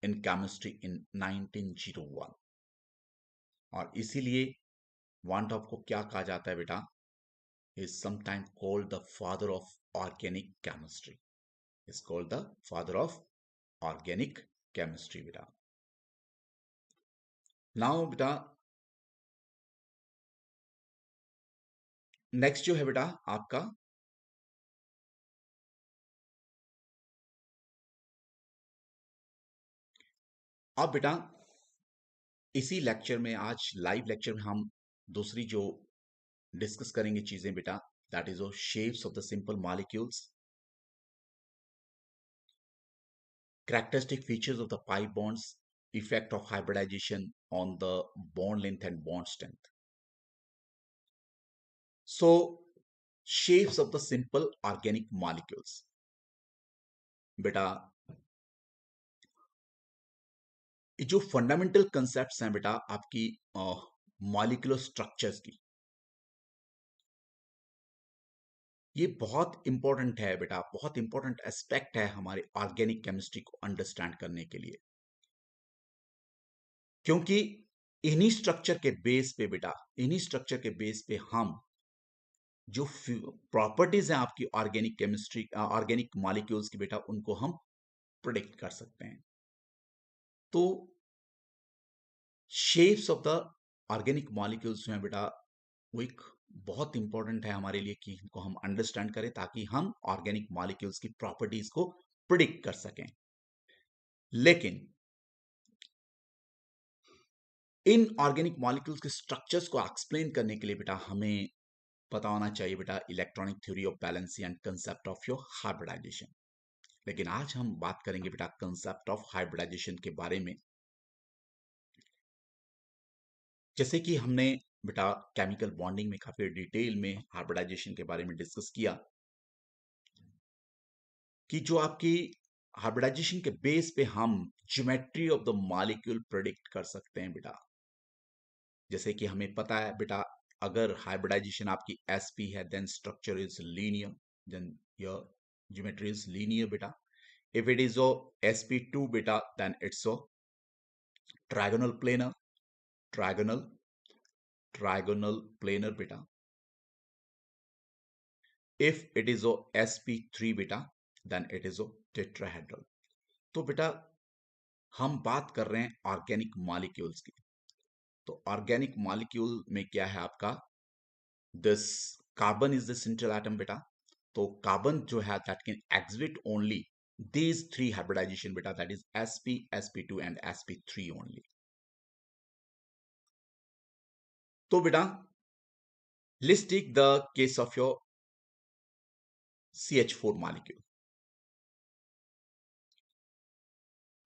इन केमिस्ट्री इन 1901. और इसीलिए वांटॉफ को क्या कहा जाता है बेटा? is sometimes called the father of organic chemistry. Is called the father of organic chemistry बेटा. Now बेटा नेक्स्ट जो है बेटा आपका अब बेटा इसी लेक्चर में, आज लाइव लेक्चर में हम दूसरी जो डिस्कस करेंगे चीजें बेटा that is shapes of the simple molecules, characteristic features of the pi bonds, effect of hybridization on the bond length and bond strength. So shapes of the simple organic molecules बेटा, ये जो fundamental concepts हैं बेटा आपकी molecular structures की, ये बहुत important है बेटा, बहुत इंपॉर्टेंट एस्पेक्ट है हमारे ऑर्गेनिक केमिस्ट्री को अंडरस्टैंड करने के लिए. क्योंकि इन्हीं स्ट्रक्चर के बेस पे बेटा, इन्हीं स्ट्रक्चर के बेस पे हम जो प्रॉपर्टीज हैं आपकी ऑर्गेनिक केमिस्ट्री, ऑर्गेनिक मॉलिक्यूल्स की बेटा, उनको हम प्रोडिक्ट कर सकते हैं. तो shapes of the organic molecules जो हैं बेटा वो एक बहुत इंपॉर्टेंट है हमारे लिए कि इनको हम अंडरस्टैंड करें ताकि हम ऑर्गेनिक मॉलिक्यूल्स की प्रॉपर्टीज को प्रिडिक्ट कर सकें. लेकिन इन ऑर्गेनिक मॉलिक्यूल्स के स्ट्रक्चर्स को एक्सप्लेन करने के लिए बेटा हमें पता होना चाहिए बेटा electronic theory of valence and concept of your hybridization. लेकिन आज हम बात करेंगे बेटा कंसेप्ट ऑफ हाइब्रिडाइजेशन के बारे में. जैसे कि हमने बेटा केमिकल बॉन्डिंग में काफी डिटेल में हाइब्रिडाइजेशन के बारे में डिस्कस किया कि जो आपकी हाइब्रिडाइजेशन के बेस पे हम geometry of the molecule predict कर सकते हैं बेटा. जैसे कि हमें पता है बेटा अगर हाइब्रिडाइजेशन आपकी sp है then structure is linear, then your geometry is linear बेटा. इफ इट इज sp2 बेटा then it's trigonal planar, trigonal trigonal planar बेटा. If it is oh sp3 बेटा, then it is O tetrahedral. तो बेटा हम बात कर रहे हैं ऑर्गेनिक मॉलिक्यूल्स की. तो ऑर्गेनिक मॉलिक्यूल में क्या है आपका, this carbon is the central atom बेटा. तो कार्बन जो है that can exit only these three hybridization beta, that is sp, sp2 and sp3 only. तो बेटा let's take the case of your CH4 molecule.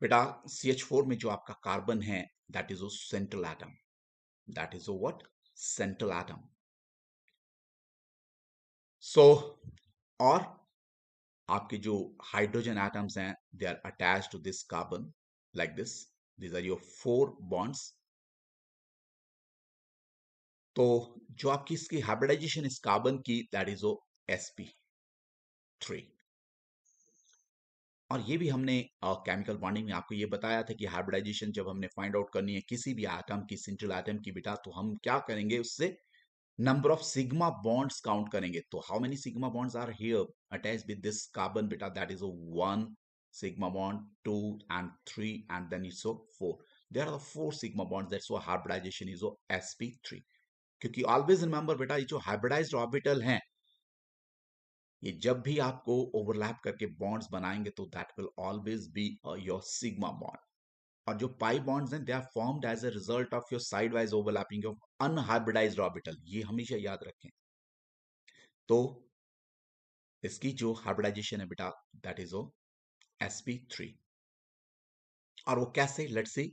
बेटा CH4 में जो आपका कार्बन है that is a central atom, that is a what, central atom. So और आपके जो हाइड्रोजन एटम्स हैं they are attached to this carbon like this. these are your four bonds. तो जो आपकी इसकी हाइब्रिडाइजेशन इस कार्बन की दैट इज ओ sp3. और ये भी हमने केमिकल बॉन्डिंग में आपको ये बताया था कि हाइब्रिडाइजेशन जब हमने फाइंड आउट करनी है किसी भी एटम की, सेंट्रल एटम की बेटा, तो हम क्या करेंगे, उससे number of sigma bonds count करेंगे. तो how many sigma bonds are here attached with this carbon बेटा, that is a 1 sigma bond, 2 and 3 and then it's so 4. There are the 4 sigma bonds, that's why hybridization is sp3. क्योंकि always remember बेटा ये जो hybridised orbital हैं ये जब भी आपको ओवरलैप करके बॉन्ड्स बनाएंगे तो that will always be your sigma bond. और जो पाई बॉन्ड्स हैं they are formed as a result of your side wise overlapping of unhybridized orbital. ये हमेशा याद रखें. तो इसकी जो हाइब्रिडाइजेशन है बेटा दैट इज ओ sp3. और वो कैसे, लेट्स सी.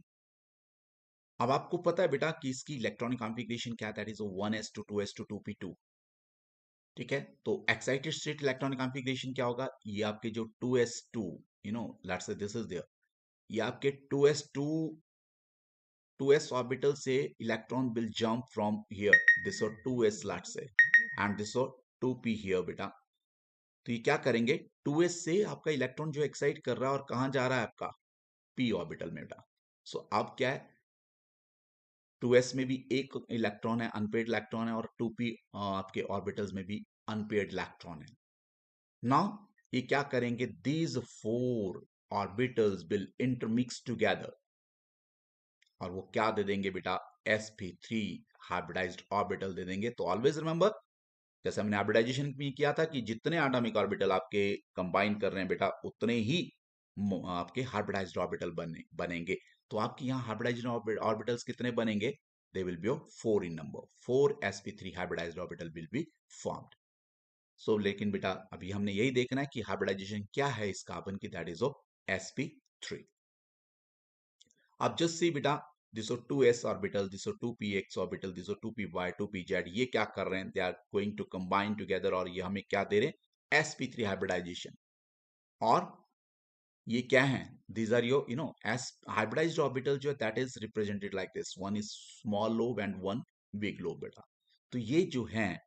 अब आपको पता है बेटा कि इसकी इलेक्ट्रॉनिक कॉन्फ़िगरेशन क्या है, that is O 1s2 2s2 2p2. ठीक है. तो एक्साइटेड स्टेट इलेक्ट्रॉनिक कॉन्फ़िगरेशन क्या होगा, ये आपके जो 2s2, you know let's say this is there, ये आपके 2s2 2s ऑर्बिटल से electron will jump from here this और 2s let's say and this और 2p हियर बेटा. तो ये क्या करेंगे, 2s से आपका इलेक्ट्रॉन जो एक्साइट कर रहा है और कहां जा रहा है आपका p ऑर्बिटल में बेटा. सो अब क्या है, 2s में भी एक इलेक्ट्रॉन है, अनपेड इलेक्ट्रॉन है, और 2p आपके ऑर्बिटल्स में भी अनपेड इलेक्ट्रॉन है. नाउ ये क्या करेंगे, these 4 orbitals will intermix together और वो क्या दे देंगे बेटा, sp3 हाइब्रिडाइज्ड ऑर्बिटल दे देंगे. तो ऑलवेज रिमेंबर जैसे हमने हाइब्रिडाइजेशन में किया था कि जितने एटॉमिक ऑर्बिटल आपके कंबाइन कर रहे हैं बेटा उतने ही आपके हाइब्रिडाइज्ड ऑर्बिटल बनेंगे. तो आपके यहाँ हाइब्रिडाइज्ड ऑर्बिटल्स कितने बनेंगे, they will be 4 in number. 4 sp3 hybridised orbital will be formed. So लेकिन बेटा अभी हमने यही देखना है कि हाइब्रिडाइजेशन क्या है इस कार्बन की, दैट इज sp3. अब जस्ट सी बेटा this 2s orbital, this 2px orbital, this 2py 2pz, ये क्या कर रहे हैं, they are going to combine together और ये हमें क्या दे रहे हैं, sp3 हाइब्रिडाइजेशन. और ये क्या है, these are your as hybridized orbital जो है that is represented like this, one is small lobe and one big lobe बेटा. तो ये जो हैं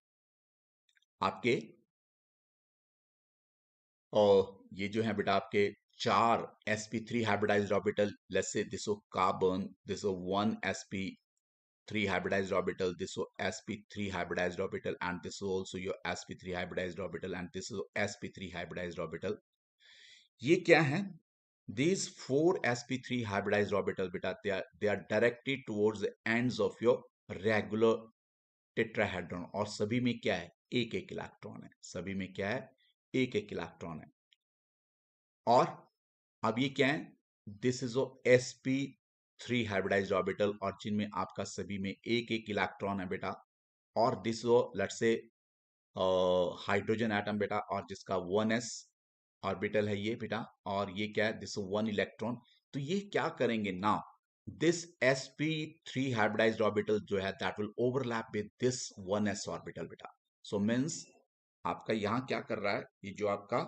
आपके और ये जो है बेटा आपके 4 sp3 hybridized orbital, let's say this carbon, this 1 sp3 hybridized orbital, this sp3 hybridized orbital, and this is also your sp3 hybridized orbital, and this is sp3 hybridized orbital. ये क्या है, these 4 sp3 hybridized orbital beta, they are directed towards the ends of your regular tetrahedron. और सभी में क्या है, एक एक इलेक्ट्रॉन है, सभी में क्या है, एक एक इलेक्ट्रॉन है. और अब ये क्या है, this is sp3 hybridised orbital और जिनमें आपका सभी में एक एक इलेक्ट्रॉन है बेटा. और this let's say hydrogen atom बेटा और जिसका 1s ऑर्बिटल है ये बेटा, और ये क्या है, दिस 1 इलेक्ट्रॉन. तो ये क्या करेंगे ना, दिस sp3 हाइब्रिडाइज्ड ऑर्बिटल जो है that will overlap with this 1s orbital बेटा. सो मींस आपका यहां क्या कर रहा है, ये जो आपका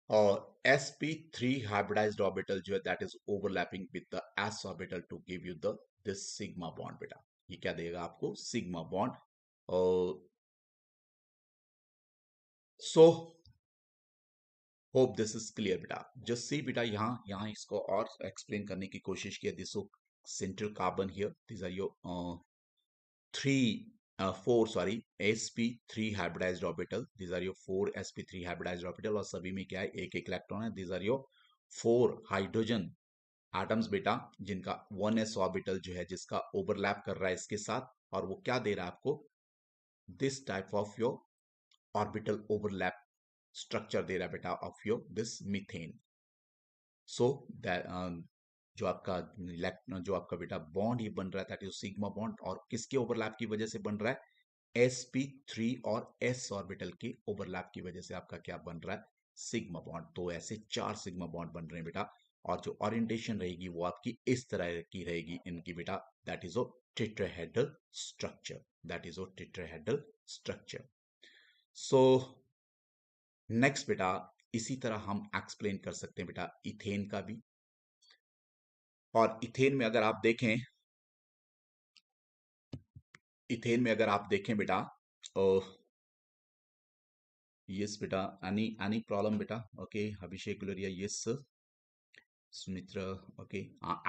और sp3 hybridized orbital जो है that is overlapping with the s orbital to give you the this sigma bond बेटा. ये क्या देगा आपको, सिग्मा बॉन्ड. और so hope this is clear बेटा. जस्ट सी बेटा यहाँ यहाँ इसको और एक्सप्लेन करने की कोशिश किया. This central carbon here. These are your sp3 hybridized orbital. These are your 4 sp3 hybridized orbital और सभी में क्या है एक एक इलेक्ट्रॉन है. These are your 4 hydrogen atoms बेटा, जिनका 1s ऑर्बिटल जो है जिसका ओवरलैप कर रहा है इसके साथ, और वो क्या दे रहा है आपको, this type of your orbital overlap structure दे रहा है बेटा of your this methane. So जो आपका बेटा बॉन्ड ये बन रहा है दैट इज सिग्मा बॉन्ड, और किसके ओवरलैप की वजह से बन रहा है, sp3 और s ऑर्बिटल के ओवरलैप की वजह से आपका क्या बन रहा है, सिग्मा बॉन्ड. तो ऐसे 4 सिग्मा बॉन्ड बन रहे हैं बेटा, और जो ओरिएंटेशन रहेगी वो आपकी इस तरह की रहेगी इनकी बेटा, that is O tetrahedral structure, that is O tetrahedral structure. So next बेटा, इसी तरह हम एक्सप्लेन कर सकते हैं बेटा इथेन का भी. और इथेन में अगर आप देखें बेटा, यस बेटा, एनी प्रॉब्लम बेटा, okay, Abhishek Gulariya, yes Sumitra, okay,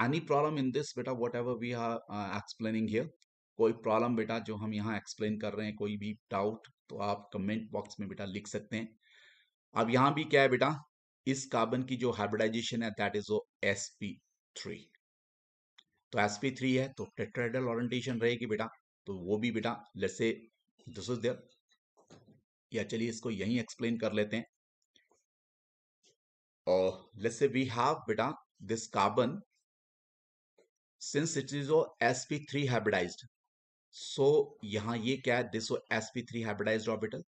any problem in this बेटा, whatever we are explaining here, कोई प्रॉब्लम बेटा जो हम यहाँ एक्सप्लेन कर रहे हैं, कोई भी डाउट तो आप कमेंट बॉक्स में बेटा लिख सकते हैं. अब यहाँ भी क्या है बेटा, इस कार्बन की जो हाइब्रिडाइजेशन है दैट इज ओ sp3. तो sp3 है तो टेट्राहेड्रल ओरिएंटेशन रहेगी बेटा, तो वो भी बेटा let's say this is there, या चलिए इसको यहीं एक्सप्लेन कर लेते हैं. और लेट्स से वी हैव बेटा this carbon, since it is oh sp3 hybridized, so यहाँ ये क्या है, this sp3 hybridised orbital,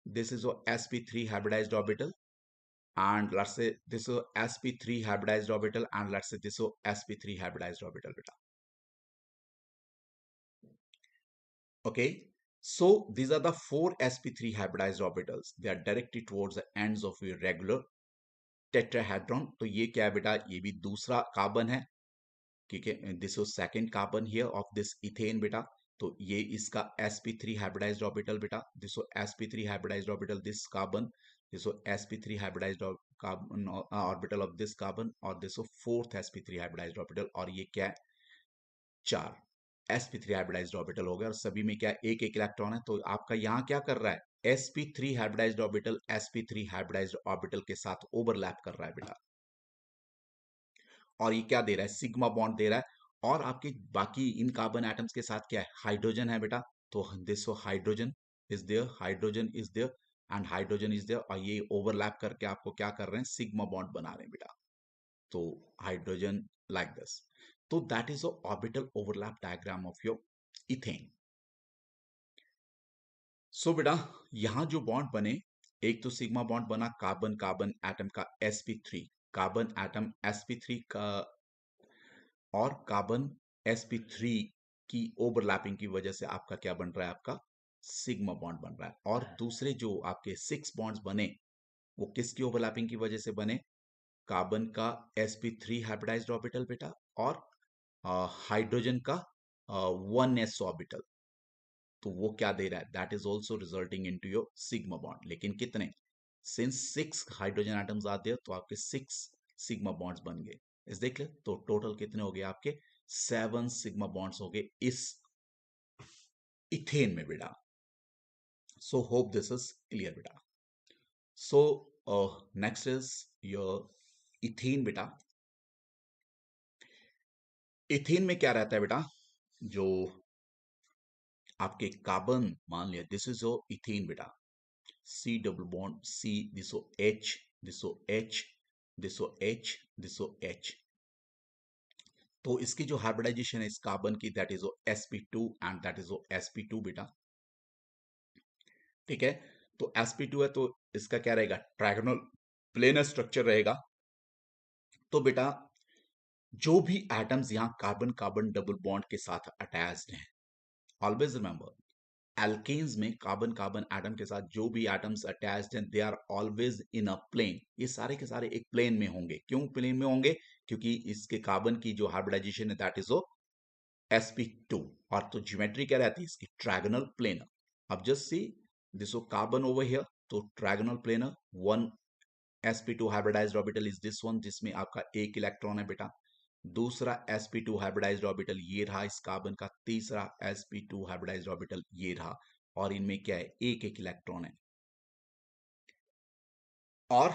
this is a sp3 hybridized orbital, and let's say this is a sp3 hybridized orbital, and let's say this is a sp3 hybridized orbital beta. Okay, so these are the 4 sp3 hybridized orbitals. They are directed towards the ends of your regular tetrahedron. तो ये क्या है बेटा, ये भी दूसरा carbon है, ठीक है. This is second carbon here of this ethane बेटा, तो ये इसका sp3 hybridized orbital बेटा, this sp3 hybridized orbital, this carbon, this sp3 hybridized carbon orbital of this carbon, और this fourth sp3 hybridized orbital, और ये क्या है, 4 sp3 hybridized orbital हो गया, और सभी में क्या एक एक इलेक्ट्रॉन है. तो आपका यहाँ क्या कर रहा है, sp3 hybridized orbital sp3 hybridized orbital के साथ ओवरलैप कर रहा है बेटा, और ये क्या दे रहा है, सिग्मा बॉन्ड दे रहा है. और आपके बाकी इन कार्बन एटम्स के साथ क्या है, हाइड्रोजन है बेटा, तो this hydrogen is there, hydrogen is there, and hydrogen is there, और ये ओवरलैप करके आपको क्या कर रहे हैं, सिग्मा बॉन्ड बना रहे हैं बेटा. तो हाइड्रोजन लाइक दिस, तो that is orbital overlap diagram of your ethane. So बेटा यहां जो बॉन्ड बने, एक तो सिग्मा बॉन्ड बना कार्बन कार्बन एटम का sp3, कार्बन एटम sp3 का और कार्बन sp3 की ओवरलैपिंग की वजह से आपका क्या बन रहा है, आपका सिग्मा बॉन्ड बन रहा है. और दूसरे जो आपके 6 बॉन्ड्स बने वो किसकी ओवरलैपिंग की वजह से बने, कार्बन का sp3 हाइब्रिडाइज्ड ऑर्बिटल बेटा, और हाइड्रोजन का 1s ऑर्बिटल. तो वो क्या दे रहा है, that is also resulting into your sigma bond, लेकिन कितने, सिंस 6 हाइड्रोजन एटम्स आते हैं तो आपके 6 सिग्मा बॉन्ड्स बन गए. इस देख ले, तो टोटल कितने हो गए आपके, 7 सिग्मा बॉन्ड्स हो गए इस इथेन में बेटा. So hope this is clear बेटा. So next is your ethane बेटा. इथेन में क्या रहता है बेटा, जो आपके कार्बन मान लिया, दिस इज योर इथेन बेटा, C double bond C, this O H, this O H, this O H, this O H. तो इसकी जो हाइब्रिडाइजेशन है इस कार्बन की, that is uh sp2 and that is uh sp2 बेटा, ठीक है. तो sp2 है तो इसका क्या रहेगा, ट्रायगोनल प्लेनर स्ट्रक्चर रहेगा. तो बेटा जो भी एटम्स यहाँ कार्बन कार्बन डबल बॉन्ड के साथ अटैच्ड हैं, ऑलवेज रिमेंबर एल्केन्स में कार्बन कार्बन एटम के साथ जो भी एटम्स अटैच्ड हैं, they are always in a plane. ये सारे के सारे एक प्लेन में होंगे. क्यों प्लेन में होंगे, क्योंकि इसके कार्बन की जो हाइब्रिडाइजेशन है दैट इज ओ sp2, और तो ज्योमेट्री क्या रहती है इसकी, ट्रायगोनल प्लेनर. अब just see this carbon over here, तो trigonal planar, one sp2 hybridized orbital is this one, जिसमें आपका एक इलेक्ट्रॉन है बेटा. दूसरा sp2 हाइब्रिडाइज्ड ऑर्बिटल ये रहा इस कार्बन का, तीसरा sp2 हाइब्रिडाइज्ड ऑर्बिटल ये रहा, और इनमें क्या है, एक एक इलेक्ट्रॉन है। और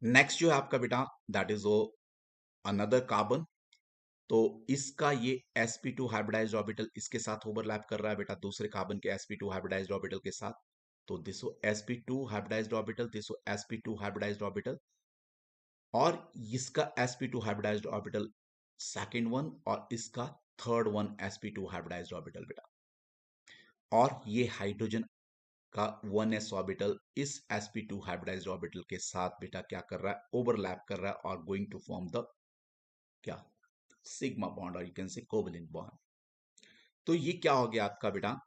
नेक्स्ट जो है आपका बेटा, that is uh another carbon. तो इसका ये sp2 हाइब्रिडाइज्ड ऑर्बिटल इसके साथ ओवरलैप कर रहा है बेटा, दूसरे कार्बन के sp2 हाइब्रिडाइज्ड ऑर्बिटल के साथ। तो this sp2 hybridized orbital, this sp2 hybridized orbital, और इसका sp2 hybridized orbital second one, और इसका third one sp2 hybridized orbital बेटा। और ये हाइड्रोजन का 1s ऑर्बिटल इस sp2 हाइब्रिडाइज्ड ऑर्बिटल के साथ बेटा क्या कर रहा है, ओवरलैप कर रहा है, और गोइंग टू फॉर्म द क्या, सिग्मा बॉन्ड, और यू कैन से कोवेलेंट बॉन्ड। तो ये क्या हो गया आपका बेटा,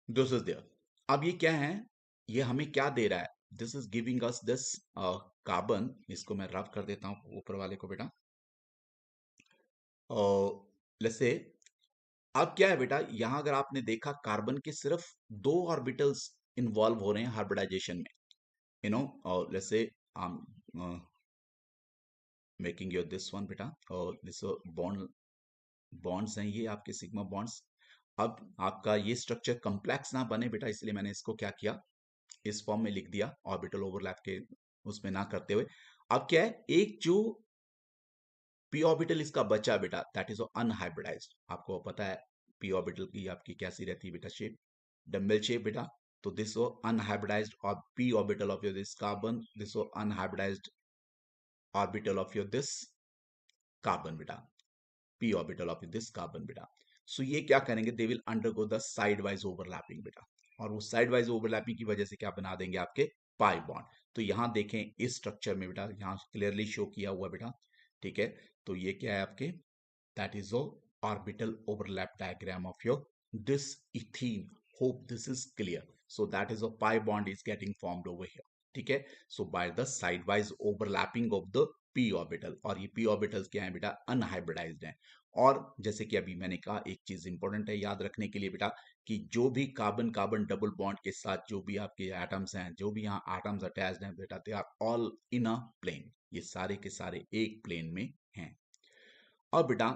दिस इज देयर। अब ये क्या है, ये हमें क्या दे रहा है, this is giving us this carbon, इसको मैं रब कर देता हूं ऊपर वाले को बेटा। लेट्स से अब क्या है बेटा, यहां अगर आपने देखा कार्बन के सिर्फ दो ऑर्बिटल्स इन्वॉल्व हो रहे हैं हाइब्रिडाइजेशन में, यू नो, लेट्स से मेकिंग योर दिस वन बेटा, और दिस बॉन्ड, बॉन्ड्स हैं ये आपके सिग्मा बॉन्ड्स। अब आपका ये स्ट्रक्चर कॉम्प्लेक्स ना बने बेटा, इसलिए मैंने इसको क्या किया, इस फॉर्म में लिख दिया, ऑर्बिटल ओवरलैप के उसमें ना करते हुए। अब क्या है, एक जो पी ऑर्बिटल इसका बचा बेटा, दैट इज अनहाइब्रिडाइज्ड। आपको पता है पी ऑर्बिटल की आपकी कैसी रहती है बेटा, शेप डम्बल शेप बेटा। तो दिस अनहाइब्रिडाइज्ड और p orbital of your this carbon, this unhybridized orbital of your this carbon बेटा, p orbital of this carbon बेटा। सो ये क्या करेंगे, they will undergo the side wise overlapping बेटा, और वो साइड वाइज ओवरलैपिंग की वजह से क्या बना देंगे आपके पाई बॉन्ड। तो यहां देखें इस स्ट्रक्चर में बेटा, यहां क्लियरली शो किया हुआ बेटा, ठीक है। तो ये क्या है आपके, that is orbital overlap diagram of your this ethene. Hope this is clear. So that is pi bond is getting formed over here, ठीक है। So by the side wise overlapping of the p orbital, और ये P orbitals क्या है बेटा, unhybridised हैं। और जैसे कि अभी मैंने कहा, एक चीज इंपॉर्टेंट है याद रखने के लिए बेटा, कि जो भी कार्बन कार्बन डबल बॉन्ड के साथ जो भी आपके एटम्स हैं, जो भी यहाँ एटम्स अटैच्ड हैं बेटा, they are all in a plane, ये सारे के सारे एक प्लेन में हैं। अब बेटा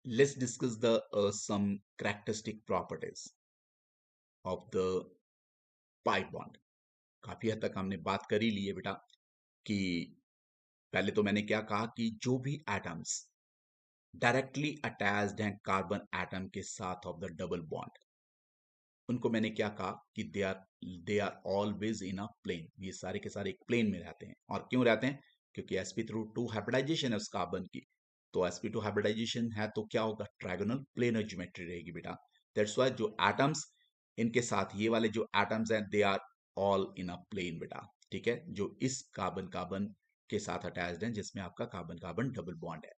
let's discuss the some characteristic properties of the pi bond. काफी हद तक हमने बात कर ही ली है बेटा, कि पहले तो मैंने क्या कहा कि जो भी एटम्स डायरेक्टली अटैच्ड हैं कार्बन एटम के साथ ऑफ द डबल बॉन्ड, उनको मैंने क्या कहा कि they are always in a plane, ये सारे के सारे एक प्लेन में रहते हैं। और क्यों रहते हैं, क्योंकि sp2 हाइब्रिडाइजेशन है उस कार्बन की। तो sp2 हाइब्रिडाइजेशन है तो क्या होगा, ट्रायगोनल प्लेनर ज्योमेट्री रहेगी बेटा। दैट्स व्हाई जो एटम्स इनके साथ, ये वाले जो एटम्स हैं, they are all in a plane बेटा, ठीक है, जो इस कार्बन कार्बन के साथ अटैच्ड हैं, जिसमें आपका कार्बन कार्बन डबल बॉन्ड है।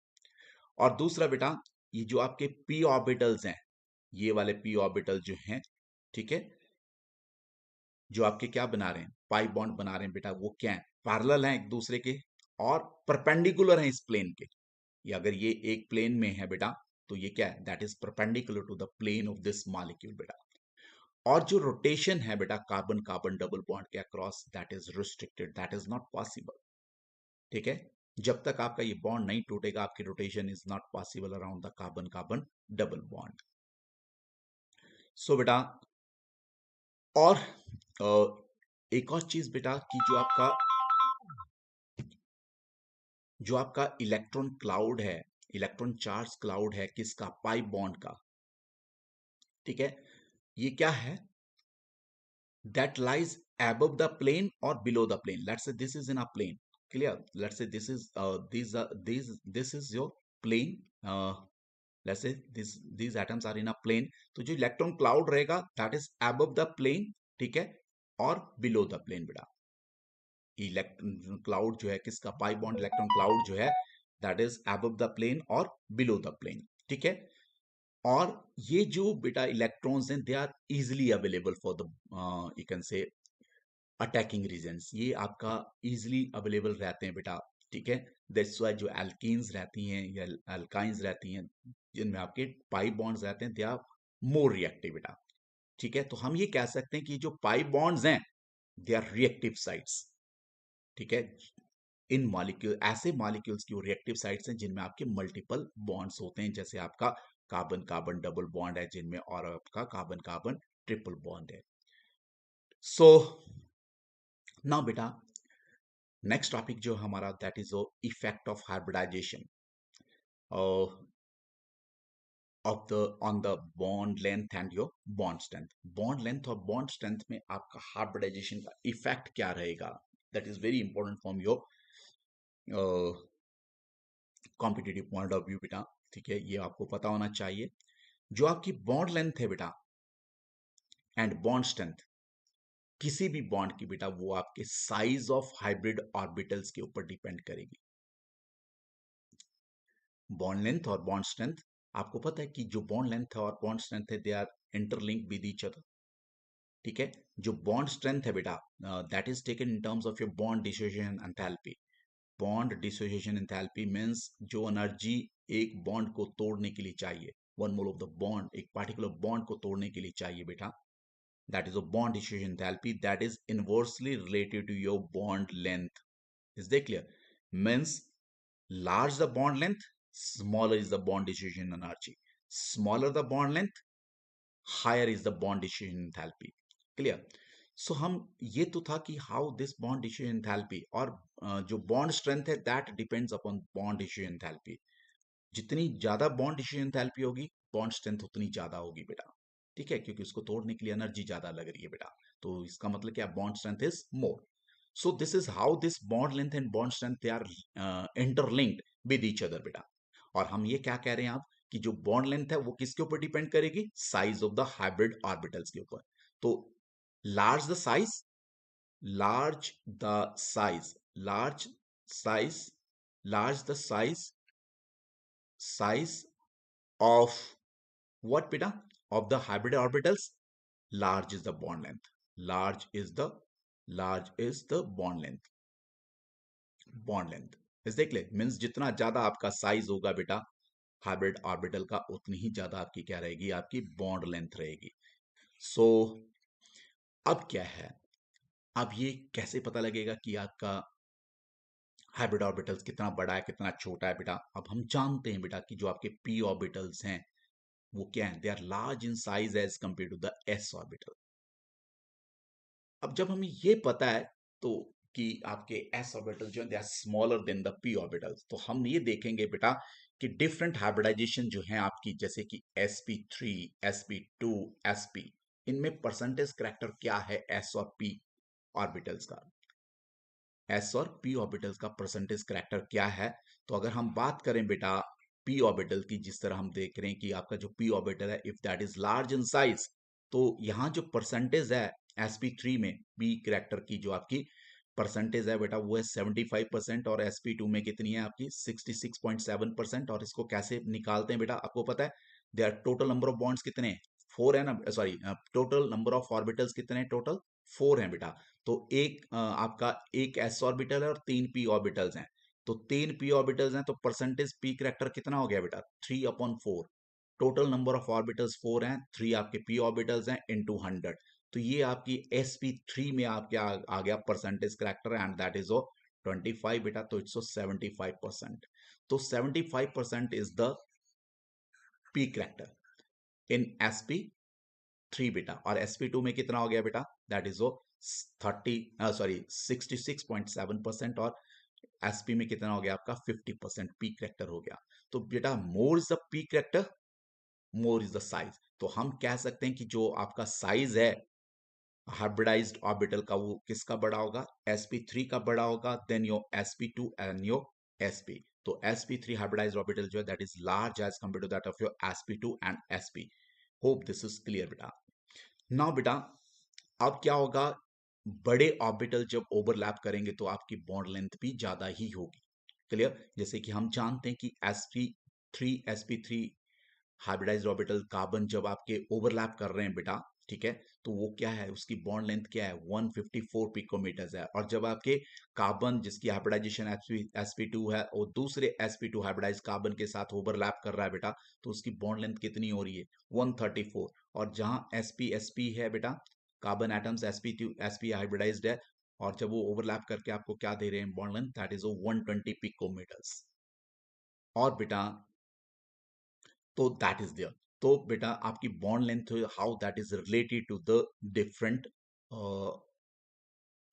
और दूसरा बेटा, ये जो आपके पी ऑर्बिटल्स हैं, ये वाले पी ऑर्बिटल जो हैं, ठीक है, जो आपके क्या बना रहे हैं, पाई बॉन्ड बना रहे हैं बेटा, वो क्या है, पैरेलल हैं एक दूसरे के, और परपेंडिकुलर हैं इस प्लेन के। ये अगर ये एक प्लेन में है बेटा, तो ये क्या है, that is perpendicular to the plane of this molecule बेटा। और जो रोटेशन है बेटा कार्बन कार्बन डबल बॉन्ड के across, that is restricted, that is not possible, ठीक है। जब तक आपका ये बॉन्ड नहीं टूटेगा, आपकी rotation is not possible around the carbon carbon double bond. So बेटा, और एक और चीज बेटा, कि जो आपका इलेक्ट्रॉन क्लाउड है, इलेक्ट्रॉन चार्ज क्लाउड है किसका, पाई बॉन्ड का, ठीक है। ये क्या है, that lies above the plane or below the plane. Let's say this is in a plane, clear, let's say this is this is your plane, let's say these atoms are in a plane। तो जो electron cloud रहेगा, that is above the plane, ठीक है, और below the plane बेटा। Electron cloud जो है किसका, पाई बॉन्ड इलेक्ट्रॉन क्लाउड जो है, that is above the plane और below the plane, ठीक है। और ये जो बेटा इलेक्ट्रॉन्स हैं, they are easily available for the, you can say, attacking regions. ये आपका इजिली अवेलेबल रहते हैं बेटा, ठीक है। दैट्स वाई जो एल्कीन्स रहती हैं या अल्काइंस रहती हैं, जिनमें आपके पाई बॉन्ड्स रहते हैं, दे आर मोर रिएक्टिव बेटा, ठीक है। तो हम ये कह सकते हैं कि जो पाई बॉन्ड्स हैं, दे आर रिएक्टिव साइट्स, ठीक है। इन मॉलिक्यूल, ऐसे मॉलिक्यूल्स की रिएक्टिव साइट्स हैं जिनमें आपके मल्टीपल बॉन्ड्स होते हैं, जैसे आपका कार्बन कार्बन डबल बॉन्ड है जिनमें, और आपका कार्बन कार्बन ट्रिपल बॉन्ड है। सो नाउ बेटा, नेक्स्ट टॉपिक जो हमारा, that is effect of hybridisation of the on the bond length and your bond strength. Bond length और बॉन्ड स्ट्रेंथ में आपका हाइब्रिडाइजेशन का इफेक्ट क्या रहेगा, that is very important from your competitive point of view बेटा। ठीक है, ये आपको पता होना चाहिए। जो आपकी बॉन्ड लेंथ है बेटा एंड बॉन्ड स्ट्रेंथ, किसी भी बॉन्ड की बेटा, वो आपके साइज ऑफ हाइब्रिड ऑर्बिटल्स के ऊपर डिपेंड करेगी। बॉन्ड लेंथ और बॉन्ड स्ट्रेंथ, आपको पता है कि जो बॉन्ड लेंथ है और बॉन्ड स्ट्रेंथ है, they are interlinked with each other. ठीक है, जो बॉन्ड स्ट्रेंथ है बेटा, that is taken in terms of your bond dissociation enthalpy. Bond dissociation enthalpy means जो एनर्जी एक बॉन्ड को तोड़ने के लिए चाहिए, one mole of the bond, एक पार्टिकुलर बॉन्ड को तोड़ने के लिए चाहिए बेटा, that is a bond dissociation enthalpy, that is inversely related to your bond length. Is that clear? Means large the bond length, smaller is the bond dissociation energy. Smaller the bond length, higher is the bond dissociation enthalpy. Clear? So हम, ये तो था कि how this bond dissociation enthalpy, और जो bond strength है that depends upon bond dissociation enthalpy. जितनी ज्यादा बॉन्ड डिसीजन एंथैल्पी होगी, बॉन्ड स्ट्रेंथ उतनी ज्यादा होगी बेटा। ठीक है, क्योंकि उसको तोड़ने के लिए एनर्जी ज्यादा लग रही है बेटा, तो इसका मतलब क्या, bond strength is more. So this is how this bond length and bond strength they are interlinked with each other बेटा। और हम ये क्या कह रहे हैं आप, कि जो बॉन्ड लेंथ है वो किसके ऊपर डिपेंड करेगी, size of the hybrid orbitals के ऊपर। तो large the size, large the size, large size, large the size of what beta, of the hybrid orbitals, large is the bond length, large is the, large is the bond length, bond length is देख ले, means जितना ज्यादा आपका size होगा बेटा hybrid orbital का, उतनी ही ज्यादा आपकी क्या रहेगी, आपकी बॉन्ड लेंथ रहेगी। सो अब क्या है, अब ये कैसे पता लगेगा कि आपका हाइब्रिड ऑर्बिटल्स कितना बड़ा है कितना छोटा है बेटा। अब हम जानते हैं बेटा कि जो आपके पी ऑर्बिटल्स हैं वो क्या है, they are large in size as compare to the S orbital. अब जब हमें ये पता है तो कि आपके एस ऑर्बिटल जो है they are smaller than the P orbitals, तो हम ये देखेंगे बेटा कि डिफरेंट हाइब्रिडाइजेशन जो है आपकी, जैसे कि sp3, sp2, sp, इनमें परसेंटेज करेक्टर क्या है एस और पी ऑर्बिटल्स का, एस और पी ऑर्बिटल्स का परसेंटेज करेक्टर क्या है। तो अगर हम बात करें बेटा पी ऑर्बिटल की, जिस तरह हम देख रहे हैं कि आपका जो पी ऑर्बिटल है, if that is large in size, तो यहाँ जो परसेंटेज है sp3 में पी करेक्टर की जो आपकी परसेंटेज है बेटा, वो है 75%, और sp2 में कितनी है आपकी 66.7%। और इसको कैसे निकालते हैं बेटा, आपको पता है, they are total number of bonds कितने हैं, 4 है ना, sorry, total number of orbitals कितने हैं, टोटल 4 हैं बेटा। तो एक आपका एक एस ऑर्बिटल है और 3 पी ऑर्बिटल्स हैं, तो 3 पी ऑर्बिटल्स हैं, तो परसेंटेज पी करेक्टर कितना हो गया बेटा, 3/4। टोटल नंबर ऑफ ऑर्बिटल्स 4 हैं, 3 आपके पी ऑर्बिटल्स हैं, इनटू 100, तो ये आपकी sp3 में आपके आ गया percentage character, and that is 25 बेटा, तो इट्स 75%। तो 75% is the P character in sp3 बेटा, और sp2 में कितना हो गया बेटा, दैट इज 66.7%, और sp में कितना हो गया आपका 50% पी करेक्टर हो गया। तो बेटा मोर is the P character, more is the size. तो हम कह सकते हैं कि जो आपका साइज है हाइब्रिडाइज्ड ऑर्बिटल का, वो किसका बड़ा होगा, sp3 का बड़ा होगा, then your sp2 and your sp। तो sp3 हाइब्रिडाइज्ड ऑर्बिटल जो है that is large as compare to that of your sp2 and sp। Hope this is clear बेटा। नाउ बेटा अब क्या होगा, बड़े ऑर्बिटल जब ओवरलैप करेंगे तो आपकी बॉन्ड लेंथ भी ज्यादा ही होगी। क्लियर, जैसे कि हम जानते हैं कि sp3 हाइब्रिडाइज्ड ऑर्बिटल कार्बन जब आपके ओवरलैप कर रहे हैं बेटा, ठीक है, तो वो क्या है, उसकी बॉन्ड लेंथ क्या है, 154 पिकोमीटर्स है। और जब आपके कार्बन जिसकी हाइब्रिडाइजेशन sp2 है और दूसरे sp2 हाइब्रिडाइज कार्बन के साथ ओवरलैप कर रहा है बेटा, तो उसकी बॉन्ड लेंथ कितनी हो रही है, 134। और जहां sp है बेटा, carbon atoms sp2 sp hybridised है, और जब वो ओवरलैप करके आपको क्या दे रहे हैं bond length, that is 120 picometers. और बेटा तो दैट इज देयर। तो बेटा आपकी bond length how that is related to the different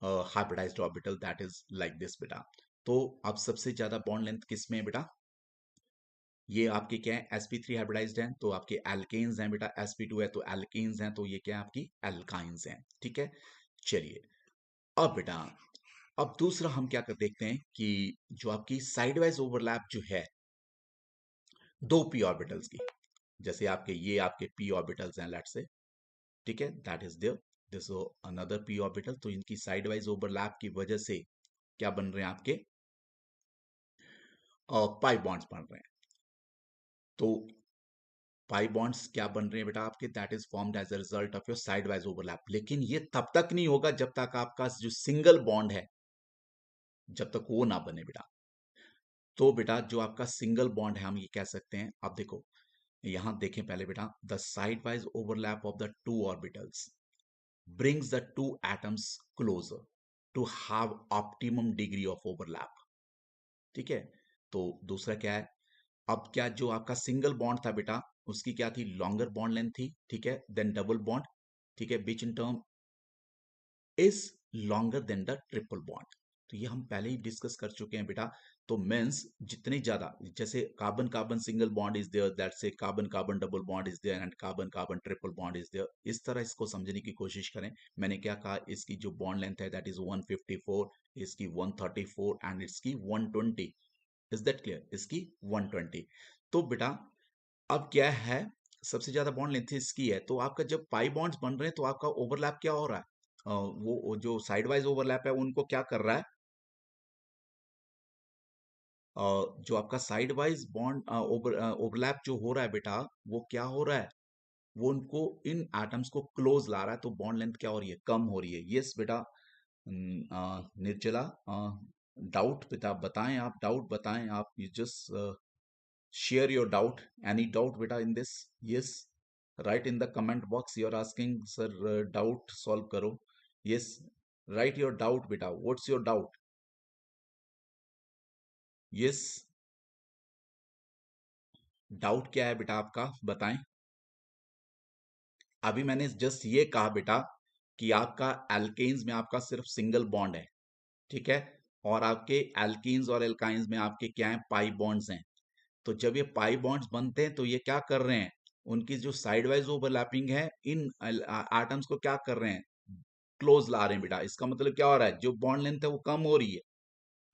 hybridised orbital, that is like this बेटा। तो अब सबसे ज्यादा बॉन्ड लेंथ किस में है बेटा? ये आपके क्या है, sp3 हाइब्रिडाइज्ड हैं तो आपके एल्केन्स हैं बेटा, sp2 है तो एल्केन्स हैं, तो ये क्या है आपकी एल्काइंस हैं। ठीक है, चलिए अब बेटा अब दूसरा हम क्या कर देखते हैं कि जो आपकी साइडवाइज ओवरलैप जो है दो पी ऑर्बिटल्स की, जैसे आपके पी ऑर्बिटल्स हैं लेट्स से, ठीक है, that is there, this another P orbital, तो इनकी साइडवाइज ओवरलैप की वजह से क्या बन रहे हैं आपके पाई बॉन्ड्स बन रहे हैं। तो पाई बॉन्ड्स क्या बन रहे हैं बेटा आपके, that is formed as a result of your side wise overlap. लेकिन ये तब तक नहीं होगा जब तक आपका जो सिंगल बॉन्ड है जब तक वो ना बने बेटा। तो बेटा जो आपका सिंगल बॉन्ड है हम ये कह सकते हैं, आप देखो यहां देखें पहले बेटा, the side wise overlap of the two orbitals brings the two atoms closer to have optimum degree of overlap। ठीक है, तो दूसरा क्या है, अब क्या जो आपका सिंगल बॉन्ड था बेटा उसकी क्या थी, लॉन्गर बॉन्ड लेंथ थी, ठीक है, देन डबल बॉन्ड, ठीक है, which in term is longer than the triple bond. तो ये हम पहले ही डिस्कस कर चुके हैं बेटा। तो मीन्स जितने ज्यादा, जैसे carbon carbon single bond is there, that से carbon carbon double bond is there and carbon carbon triple bond is there, इस तरह इसको समझने की कोशिश करें। मैंने क्या कहा, इसकी जो बॉन्ड लेंथ है दैट इज 154, इसकी 134 एंड इसकी 120। इज दैट क्लियर, इसकी 120। तो बेटा अब क्या है, सबसे ज्यादा बॉन्ड लेंथ इसकी है, तो आपका जब पाई बॉन्ड्स बन रहे हैं तो आपका ओवरलैप क्या हो रहा है, वो जो साइड वाइज ओवरलैप है उनको क्या कर रहा है, जो आपका साइड वाइज बॉन्ड ओवरलैप जो हो रहा है बेटा, वो क्या हो रहा है, वो उनको इन एटम्स को क्लोज ला रहा है, तो बॉन्ड लेंथ क्या हो रही है, कम हो रही है। यस बेटा, निर्जला, डाउट बेटा बताएं, आप डाउट बताएं, आप you just share your doubt, any doubt beta in this? Yes, write in the comment box, you're asking sir, doubt solve karo, yes, write your doubt beta, what's your doubt? yes, doubt क्या है बेटा आपका बताएं। अभी मैंने just ये कहा बेटा कि आपका एल्केन्स में आपका सिर्फ सिंगल बॉन्ड है, ठीक है, और आपके एल्कीन्स और एल्काइंस में आपके क्या है, पाई बॉन्ड्स हैं। तो जब ये पाई बॉन्ड्स बनते हैं तो ये क्या कर रहे हैं, उनकी जो साइड वाइज ओवरलैपिंग है इन एटम्स को क्या कर रहे हैं, क्लोज ला रहे हैं बेटा। इसका मतलब क्या हो रहा है, जो बॉन्ड लेंथ है वो कम हो रही है।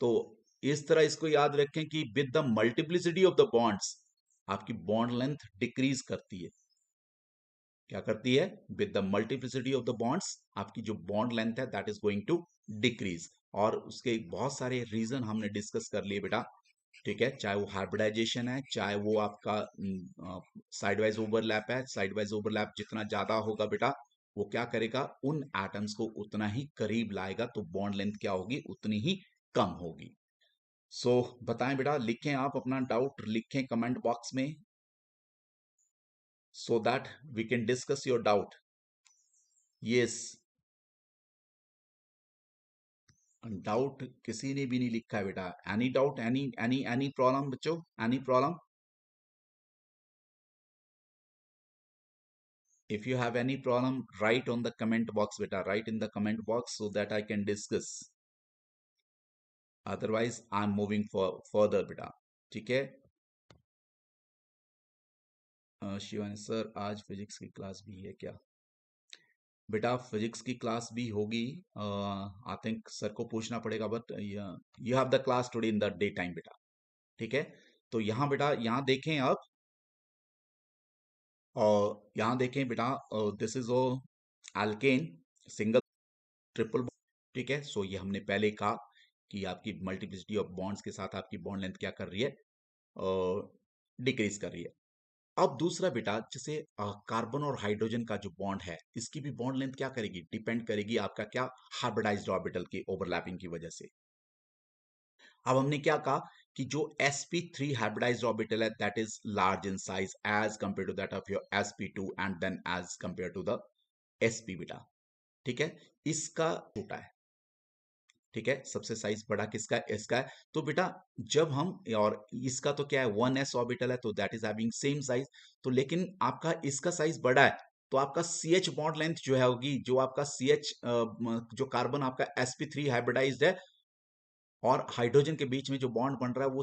तो इस तरह इसको याद रखें कि with the multiplicity of the bonds आपकी बॉन्ड लेंथ डिक्रीज करती है। क्या करती है, with the multiplicity of the bonds आपकी जो बॉन्ड लेंथ है that is going to decrease. और उसके बहुत सारे रीजन हमने डिस्कस कर लिए बेटा, ठीक है, चाहे वो हाइब्रिडाइजेशन है, चाहे वो आपका साइड वाइज ओवरलैप है। साइड वाइज ओवरलैप जितना ज्यादा होगा बेटा वो क्या करेगा, उन एटम्स को उतना ही करीब लाएगा, तो बॉन्ड लेंथ क्या होगी, उतनी ही कम होगी। सो बताएं बेटा, लिखें आप अपना डाउट, लिखें कमेंट बॉक्स में, so that we can discuss your doubt. Yes, doubt किसी ने भी नहीं लिखा है बेटा, any doubt, any any any problem बच्चों, any problem? If you have any problem, write on the comment box, beta. Write in the comment box so that I can discuss. Otherwise, I'm moving for further, beta. ठीक है, Shivani sir आज physics की class भी है क्या? बेटा physics की class भी होगी, आई थिंक सर को पूछना पड़ेगा, but you have the class today in the day time बेटा। ठीक है, तो यहाँ बेटा यहाँ देखें आप, और यहाँ देखें बेटा, this is oh alkane, single triple, ठीक है। सो ये हमने पहले कहा कि आपकी मल्टीप्लिसिटी ऑफ बॉन्ड्स के साथ आपकी बॉन्ड लेंथ क्या कर रही है, डिक्रीज कर रही है। अब दूसरा बेटा, जैसे कार्बन और हाइड्रोजन का जो बॉन्ड है इसकी भी बॉन्ड लेंथ क्या करेगी, डिपेंड करेगी आपका क्या, हाइब्रिडाइज्ड ऑर्बिटल की ओवरलैपिंग की वजह से। अब हमने क्या कहा कि जो sp3 हाइब्रिडाइज्ड ऑर्बिटल है that is large in size as compare to that of your sp2 and then as compare to the sp बेटा, ठीक है, इसका छोटा है। ठीक है, सबसे साइज बड़ा किसका है? इसका है। तो बेटा जब हम, और इसका तो क्या है, 1s ऑर्बिटल है, तो that is having same size. तो लेकिन आपका इसका साइज बड़ा है, तो आपका सी एच बॉन्ड लेंथ जो है होगी, जो आपका सी एच जो कार्बन आपका sp3 हाइब्रिडाइज्ड है और हाइड्रोजन के बीच में जो बॉन्ड बन रहा है वो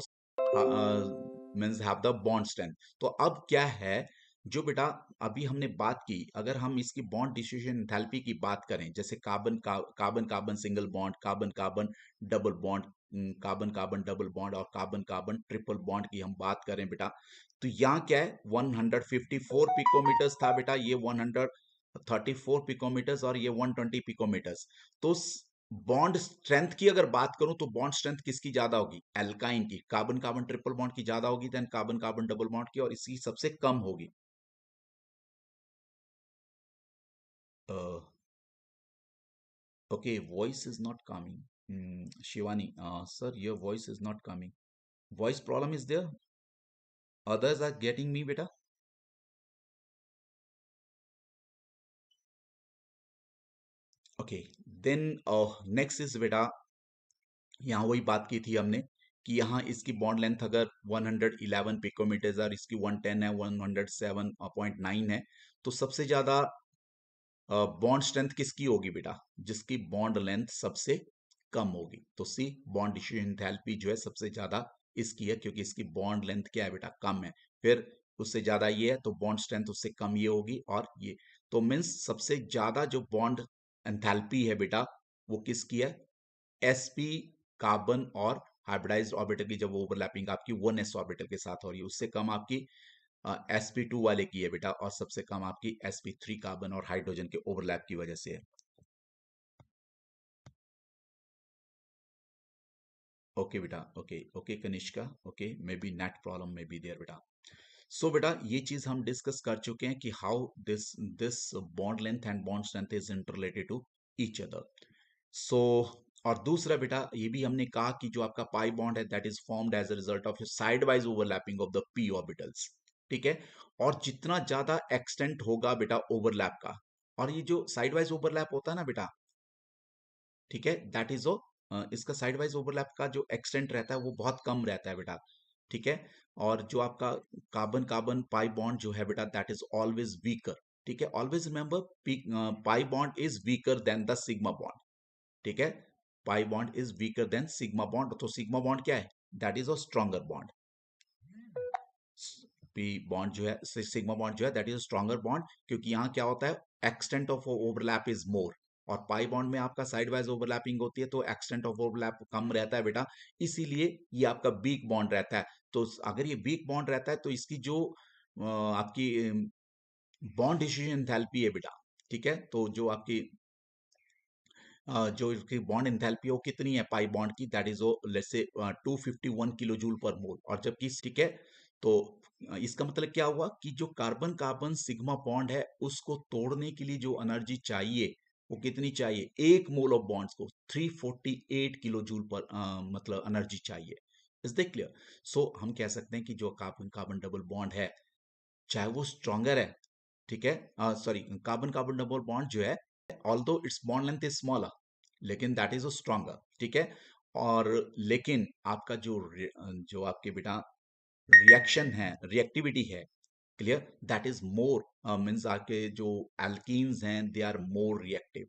means have the bond strength. तो अब क्या है, जो बेटा अभी हमने बात की, अगर हम इसकी बॉन्ड डिस्ट्रीब्यूशन एंथैल्पी की बात करें, जैसे carbon carbon single bond, carbon carbon double bond, carbon carbon double bond और कार्बन कार्बन ट्रिपल बॉन्ड की हम बात करें बेटा, तो यहाँ क्या है, 154 पिकोमीटर्स था बेटा, ये 134 पिकोमीटर्स और ये 120 पिकोमीटर्स। तो बॉन्ड स्ट्रेंथ की अगर बात करूं तो बॉन्ड स्ट्रेंथ किसकी ज्यादा होगी? एल्काइन की, कार्बन कार्बन ट्रिपल बॉन्ड की ज्यादा होगी then carbon carbon double bond की, और इसकी सबसे कम होगी। Okay, voice is not coming, Shivani sir, your voice is not coming, voice problem is there, others are getting me बेटा? ओके, देन नेक्स्ट इज बेटा, यहाँ वही बात की थी हमने कि यहाँ इसकी बॉन्ड लेंथ अगर 111 पिकोमीटर और इसकी 110 है, 107.9 है, तो सबसे ज्यादा बॉन्ड स्ट्रेंथ किसकी होगी बेटा? जिसकी बॉन्ड लेंथ सबसे कम होगी। तो सी, बॉन्ड डिस्ट्रीब्यूशन एंथैल्पी जो है सबसे ज्यादा इसकी है, क्योंकि इसकी बॉन्ड लेंथ क्या है बेटा? कम है। फिर उससे ज्यादा ये है तो बॉन्ड स्ट्रेंथ उससे कम ये होगी, और ये तो मीन्स सबसे ज्यादा जो बॉन्ड एंथैल्पी है बेटा वो किसकी है? sp कार्बन और हाइब्रिडाइज्ड ऑर्बिटल की जब ओवरलैपिंग आपकी 1s ऑर्बिटल के साथ हो रही है, उससे कम आपकी sp2 वाले की है बेटा, और सबसे कम आपकी sp3 कार्बन और हाइड्रोजन के ओवरलैप की वजह से है। ओके बेटा, okay okay Kanishka, okay, maybe net problem maybe there बेटा। सो बेटा ये चीज हम डिस्कस कर चुके हैं कि how this this bond length and bond strength is interrelated to each other. So और दूसरा बेटा ये भी हमने कहा कि जो आपका पाई बॉन्ड है that is formed as a result of side wise overlapping of the P orbitals, ठीक है। और जितना ज्यादा एक्सटेंट होगा बेटा ओवरलैप का, और ये जो साइड वाइज ओवरलैप होता है ना बेटा, ठीक है, दैट इज इसका साइड वाइज ओवरलैप का जो एक्सटेंट रहता है वो बहुत कम रहता है बेटा, ठीक है। और जो आपका कार्बन कार्बन पाई बॉन्ड जो है बेटा दैट इज ऑलवेज वीकर, ठीक है। Always remember pi bond is weaker then the sigma bond, ठीक है। Pi bond is weaker then sigma bond, तो सिग्मा बॉन्ड क्या है? That is a stronger bond. P bond जो है, सिग्मा बॉन्ड जो है that is a stronger bond, क्योंकि यहाँ क्या होता है, extent of overlap is more, और पाई बॉन्ड में आपका साइड वाइज ओवरलैपिंग होती है तो एक्सटेंट ऑफ ओवरलैप कम रहता है बेटा, इसीलिए ये आपका वीक बॉन्ड रहता है। तो अगर ये वीक बॉन्ड रहता है तो इसकी जो आपकी बॉन्ड डिस्ट्रीब्यूशन एंथैल्पी है बेटा, ठीक है, तो जो आपकी जो इसकी बॉन्ड एंथैल्पी है वो कितनी है पाई बॉन्ड की? That is let's say 251 kilo joule पर मोल, और जबकि ठीक है, तो इसका मतलब क्या हुआ कि जो कार्बन कार्बन सिग्मा बॉन्ड है उसको तोड़ने के लिए जो एनर्जी चाहिए वो कितनी चाहिए? एक मोल ऑफ बॉन्ड्स को 348 किलो जूल पर मतलब एनर्जी चाहिए। Is that clear? सो हम कह सकते हैं कि जो कार्बन कार्बन डबल बॉन्ड है, चाहे वो स्ट्रॉन्गर है, ठीक है, sorry, carbon carbon double bond जो है, although it's bond length is smaller, लेकिन दैट इज स्ट्रॉन्गर, ठीक है। और लेकिन आपका जो आपके बेटा रिएक्शन है, रिएक्टिविटी है, clear, that is more, means आपके जो एल्कीन्स हैं दे आर मोर रिएक्टिव,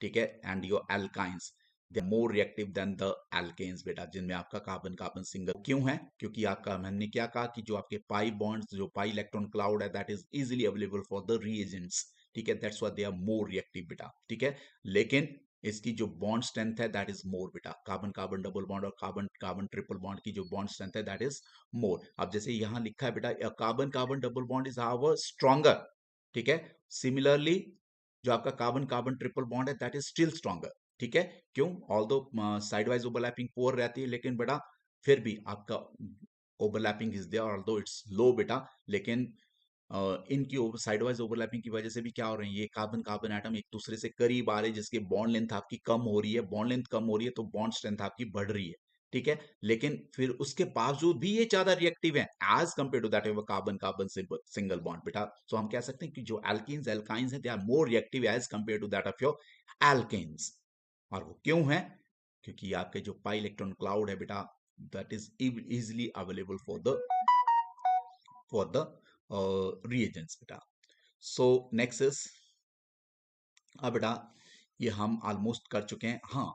ठीक है, and your alkynes they are more reactive than the alkanes बेटा, जिनमें आपका कार्बन कार्बन सिंगल क्यों है? क्योंकि आपका हमने क्या कहा कि जो आपके पाई बॉन्ड्स, जो पाई इलेक्ट्रॉन क्लाउड है that is easily available for the reagents, ठीक है, that's why they are more reactive बेटा, ठीक है। लेकिन इसकी जो बॉन्ड स्ट्रेंथ है दैट इज मोर बेटा, कार्बन कार्बन डबल बॉन्ड और कार्बन कार्बन ट्रिपल बॉन्ड की जो बॉन्ड स्ट्रेंथ है दैट इज मोर। अब जैसे यहां लिखा है बेटा carbon carbon double bond is how stronger, ठीक है। सिमिलरली जो आपका कार्बन कार्बन ट्रिपल बॉन्ड है दैट इज स्टिल स्ट्रॉन्गर, ठीक है। क्यों? Although side wise overlapping poor रहती है, लेकिन बेटा फिर भी आपका overlapping is there although it's low बेटा, लेकिन इनकी साइड वाइज ओवरलैपिंग की वजह से भी क्या हो रही है, ये कार्बन कार्बन एटम एक दूसरे से करीब आ रहे हैं, जिसके बॉन्ड लेंथ आपकी कम हो रही है, बॉन्ड लेंथ कम हो रही है तो बॉन्ड स्ट्रेंथ आपकी बढ़ रही है, ठीक है। लेकिन फिर उसके बावजूद भी ये ज्यादा रिएक्टिव है as compare to that of carbon carbon single bond बेटा। सो हम कह सकते हैं कि जो एल्कीन्स एल्काइंस हैं they are more reactive as compare to that of your alkanes. और वो क्यों है? क्योंकि आपके जो पाई इलेक्ट्रॉन क्लाउड है बेटा, that is easily available for the reagents बेटा. सो नेक्स्ट इज, अब बेटा ये हम ऑलमोस्ट कर चुके हैं. हाँ,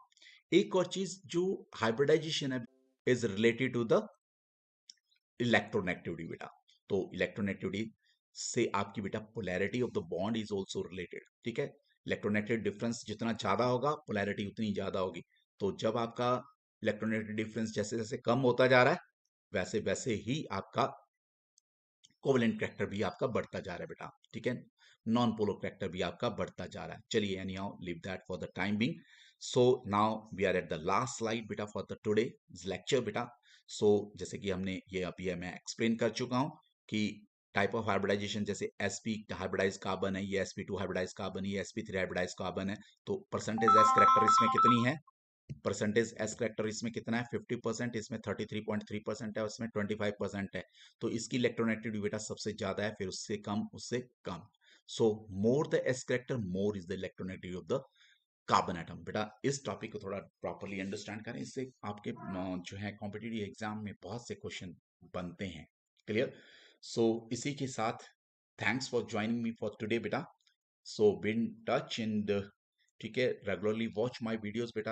एक और चीज जो हाइब्रिडाइजेशन है is related to the electronegativity बेटा. तो इलेक्ट्रोनेगेटिविटी से आपकी बेटा polarity of the bond is also related. ठीक है, इलेक्ट्रोनेगेटिव डिफरेंस जितना ज्यादा होगा पोलैरिटी उतनी ज्यादा होगी. तो जब आपका इलेक्ट्रोनेगेटिव डिफरेंस जैसे जैसे कम होता जा रहा है, वैसे वैसे ही आपका कोवेलेंट करैक्टर भी आपका बढ़ता जा रहा है बेटा. ठीक है, नॉन पोलर करैक्टर भी आपका बढ़ता जा रहा है. चलिए anyhow leave that for the time being. So now we are at the last slide बेटा फॉर द टुडे लेक्चर बेटा. सो जैसे कि हमने ये अभी मैं एक्सप्लेन कर चुका हूं कि टाइप ऑफ हाइब्रिडाइजेशन, जैसे sp हाइब्रिडाइज कार्बन है, ये sp2 हाइब्रिडाइज कार्बन है, ये sp3 हाइब्रिडाइज कार्बन है. तो परसेंटेज एस करैक्टर इसमें कितनी है, परसेंटेज एस करेक्टर इसमें कितना है 50%, इसमें 33.3% है, उसमें 25% है. तो इसकी इलेक्ट्रोनेगेटिविटी बेटा सबसे ज्यादा है, फिर उससे कम, उससे कम. So more the s character more is the electronegativity of the carbon atom. बेटा इस टॉपिक को थोड़ा प्रॉपरली अंडरस्टैंड करें, इससे आपके जो है कॉम्पिटिटिव एग्जाम में बहुत से क्वेश्चन बनते हैं. क्लियर? सो इसी के साथ thanks for joining me for today बेटा. So be in touch in the, ठीक है, रेगुलरली वॉच माय वीडियोस बेटा.